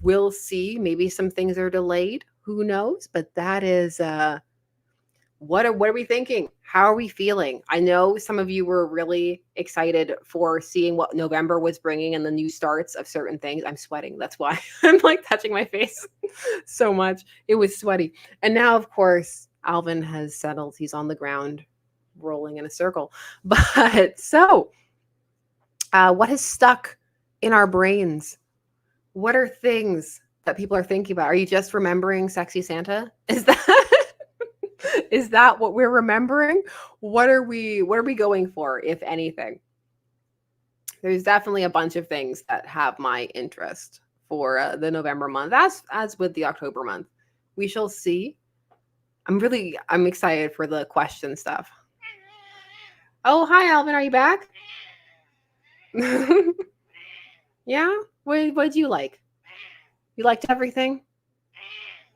[SPEAKER 1] We'll see. Maybe some things are delayed. Who knows? But that is... What are we thinking? How are we feeling? I know some of you were really excited for seeing what November was bringing and the new starts of certain things. I'm sweating. That's why I'm like touching my face so much. It was sweaty. And now, of course, Alvin has settled. He's on the ground rolling in a circle. But so what has stuck in our brains? What are things that people are thinking about? Are you just remembering Sexy Santa? Is that what we're remembering? What are we going for, if anything? There's definitely a bunch of things that have my interest for the November month, as with the October month. We shall see. I'm excited for the question stuff. Oh, hi, Alvin. Are you back? Yeah? What did you like? You liked everything?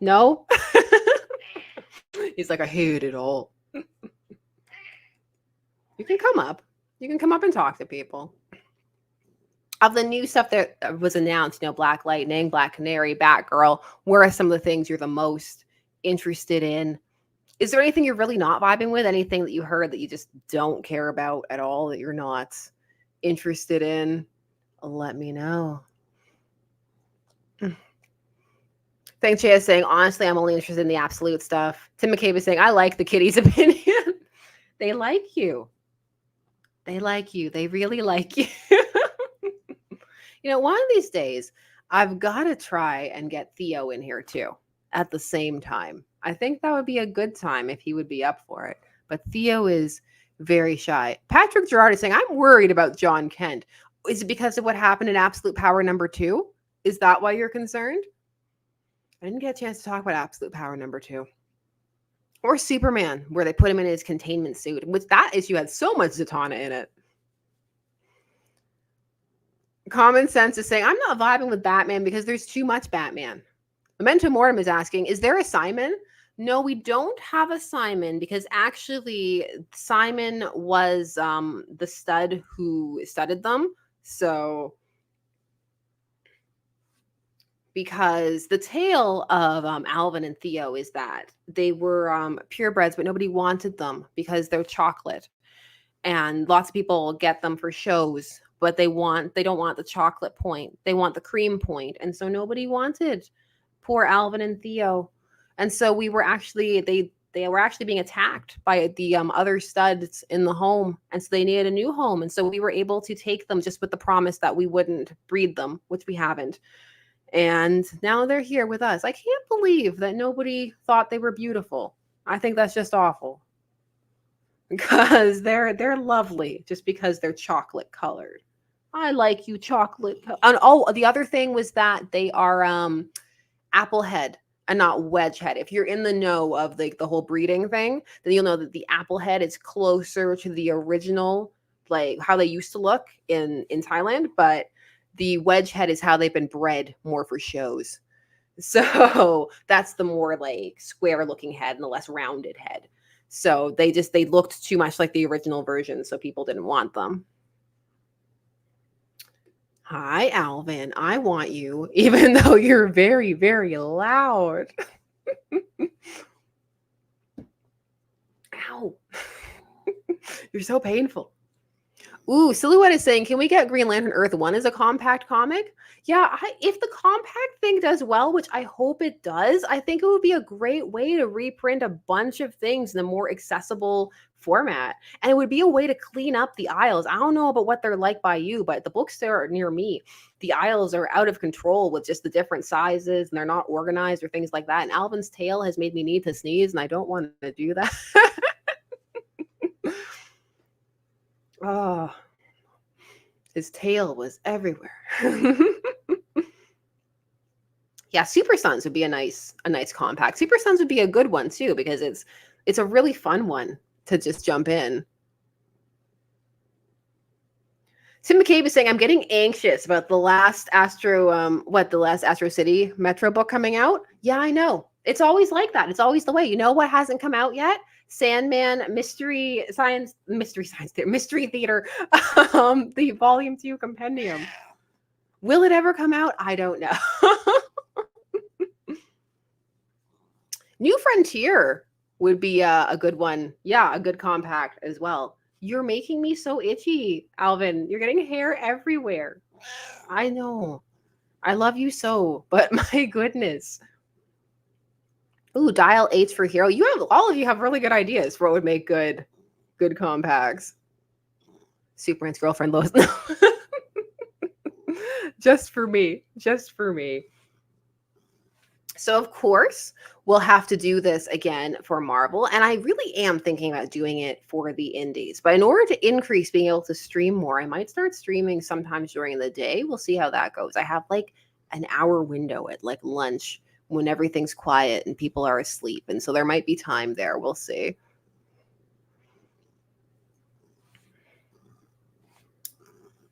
[SPEAKER 1] No? He's like, I hate it all. You can come up. You can come up and talk to people. Of the new stuff that was announced, Black Lightning, Black Canary, Batgirl, where are some of the things you're the most interested in? Is there anything you're really not vibing with? Anything that you heard that you just don't care about at all, that you're not interested in? Let me know. Thanks, Jay is saying, honestly, I'm only interested in the absolute stuff. Tim McCabe is saying, I like the kitty's opinion. They like you. They like you. They really like you. One of these days, I've got to try and get Theo in here too at the same time. I think that would be a good time if he would be up for it. But Theo is very shy. Patrick Gerard is saying, I'm worried about John Kent. Is it because of what happened in Absolute Power #2? Is that why you're concerned? I didn't get a chance to talk about Absolute Power #2. Or Superman, where they put him in his containment suit. With that issue had so much Zatanna in it. Common Sense is saying, I'm not vibing with Batman because there's too much Batman. Memento Mortem is asking, is there a Simon? No, we don't have a Simon because actually Simon was the stud who studded them. So... because the tale of Alvin and Theo is that they were purebreds, but nobody wanted them because they're chocolate. And lots of people get them for shows, but they don't want the chocolate point. They want the cream point. And so nobody wanted poor Alvin and Theo. And so they were actually being attacked by the other studs in the home. And so they needed a new home. And so we were able to take them just with the promise that we wouldn't breed them, which we haven't. And now they're here with us. I can't believe that nobody thought they were beautiful. I think that's just awful. Because they're lovely just because they're chocolate colored. I like you chocolate. And oh, the other thing was that they are apple head and not wedge head. If you're in the know of the whole breeding thing, then you'll know that the apple head is closer to the original, like how they used to look in Thailand, but the wedge head is how they've been bred more for shows. So that's the more like square looking head and the less rounded head. So they looked too much like the original version, so people didn't want them. Hi, Alvin. I want you, even though you're very, very loud. Ow. You're so painful. Ooh, Silhouette is saying, can we get Green Lantern Earth 1 as a compact comic? Yeah, if the compact thing does well, which I hope it does, I think it would be a great way to reprint a bunch of things in a more accessible format. And it would be a way to clean up the aisles. I don't know about what they're like by you, but the bookstore near me, the aisles are out of control with just the different sizes and they're not organized or things like that. And Alvin's tail has made me need to sneeze, and I don't want to do that. Oh, his tail was everywhere. Yeah, Super Sons would be a nice compact. Super Sons would be a good one too because it's a really fun one to just jump in. Tim McCabe is saying, I'm getting anxious about the last Astro City Metro book coming out. Yeah, I know. It's always like that. It's always the way. You know what hasn't come out yet? Sandman Mystery Theater, the Volume 2 Compendium. Will it ever come out? I don't know. New Frontier would be a good one. Yeah, a good compact as well. You're making me so itchy, Alvin. You're getting hair everywhere. I know. I love you so, but my goodness. Ooh, Dial H for Hero. All of you have really good ideas for what would make good compacts. Superman's girlfriend Lois. No. Just for me. So, of course, we'll have to do this again for Marvel. And I really am thinking about doing it for the indies. But in order to increase being able to stream more, I might start streaming sometimes during the day. We'll see how that goes. I have like an hour window at like lunch when everything's quiet and people are asleep. And so there might be time there. We'll see.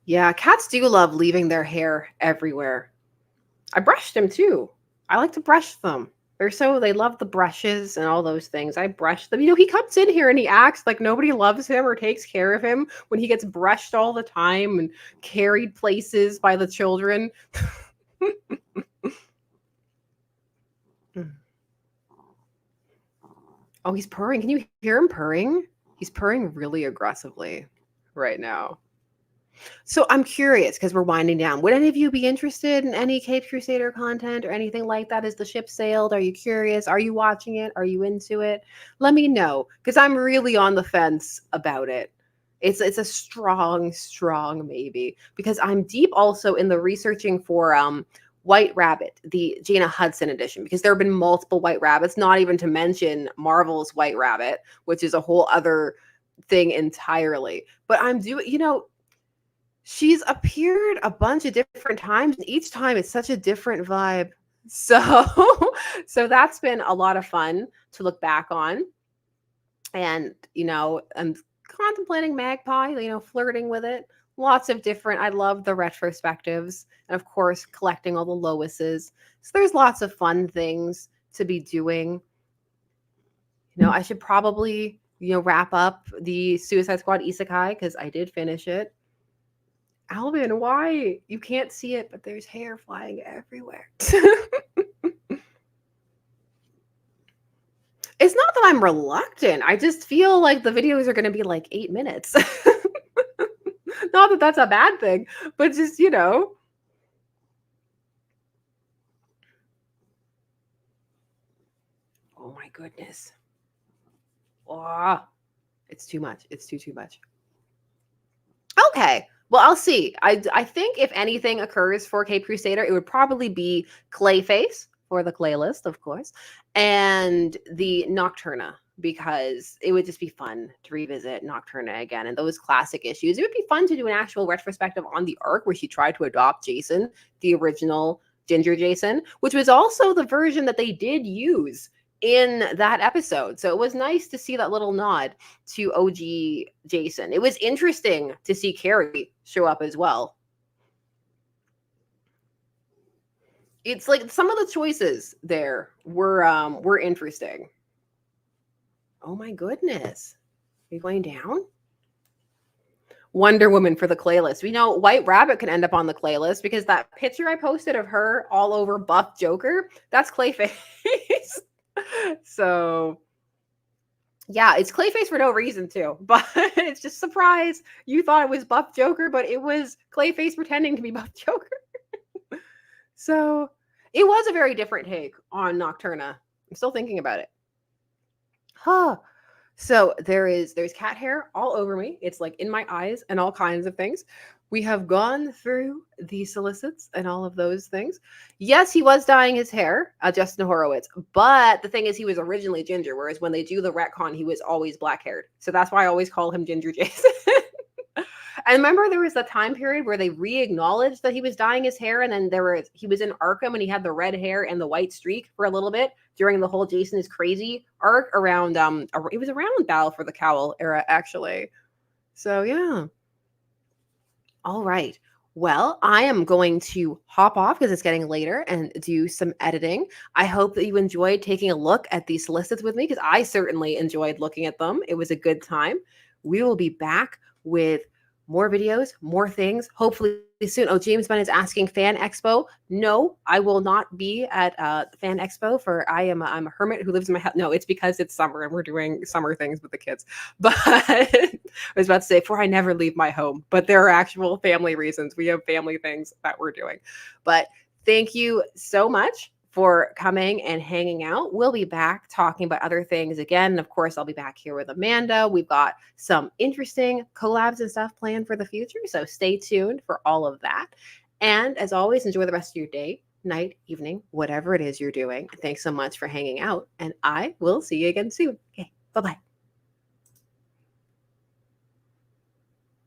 [SPEAKER 1] Yeah, cats do love leaving their hair everywhere. I brushed them too. I like to brush them. They love the brushes and all those things. I brush them. He comes in here and he acts like nobody loves him or takes care of him when he gets brushed all the time and carried places by the children. Oh, he's purring. Can you hear him purring? He's purring really aggressively right now. So I'm curious because we're winding down. Would any of you be interested in any Caped Crusader content or anything like that? As the ship sailed, are you curious? Are you watching it? Are you into it? Let me know because I'm really on the fence about it. It's a strong maybe because I'm deep also in the researching for White Rabbit, the Jana Hudson edition, because there have been multiple White Rabbits, not even to mention Marvel's White Rabbit, which is a whole other thing entirely. But I'm doing, she's appeared a bunch of different times, and each time it's such a different vibe. So, so that's been a lot of fun to look back on. And, I'm contemplating Magpie, flirting with it. Lots of different, I love the retrospectives. And of course, collecting all the Loises. So there's lots of fun things to be doing. I should probably, wrap up the Suicide Squad Isekai because I did finish it. Alvin, why? You can't see it, but there's hair flying everywhere. It's not that I'm reluctant. I just feel like the videos are going to be like 8 minutes. Not that that's a bad thing, but just, Oh my goodness. Oh, it's too much. It's too much. Okay. Well, I'll see. I think if anything occurs for Cape Crusader, it would probably be Clayface for the Clay list, of course, and the Nocturna, because it would just be fun to revisit Nocturna again and those classic issues. It would be fun to do an actual retrospective on the arc where she tried to adopt Jason, the original Ginger Jason, which was also the version that they did use in that episode. So it was nice to see that little nod to OG Jason. It was interesting to see Carrie show up as well. It's like some of the choices there were interesting. Oh my goodness. Are you going down? Wonder Woman for the clay list. We know White Rabbit can end up on the clay list because that picture I posted of her all over buff Joker, that's Clayface. So yeah, it's Clayface for no reason too, but it's just surprise. You thought it was buff Joker, but it was Clayface pretending to be buff Joker. So it was a very different take on Nocturna. I'm still thinking about it. Huh. So there's cat hair all over me. It's like in my eyes and all kinds of things. We have gone through the solicits and all of those things. Yes, he was dyeing his hair, Justin Horowitz, but the thing is he was originally ginger, whereas when they do the retcon, he was always black-haired. So that's why I always call him Ginger Jason. And remember there was a time period where they re-acknowledged that he was dyeing his hair, and then he was in Arkham and he had the red hair and the white streak for a little bit during the whole Jason is Crazy arc around it was around Battle for the Cowl era, actually. So yeah. All right. Well, I am going to hop off because it's getting later and do some editing. I hope that you enjoyed taking a look at these solicits with me because I certainly enjoyed looking at them. It was a good time. We will be back with more videos, more things, hopefully soon. Oh, James Bunn is asking Fan Expo. No, I will not be at Fan Expo I'm a hermit who lives in my house. No, it's because it's summer and we're doing summer things with the kids. But I was about to say, for I never leave my home, but there are actual family reasons. We have family things that we're doing. But thank you so much for coming and hanging out. We'll be back talking about other things again. Of course, I'll be back here with Amanda. We've got some interesting collabs and stuff planned for the future. So stay tuned for all of that. And as always, enjoy the rest of your day, night, evening, whatever it is you're doing. Thanks so much for hanging out. And I will see you again soon. Okay, bye-bye.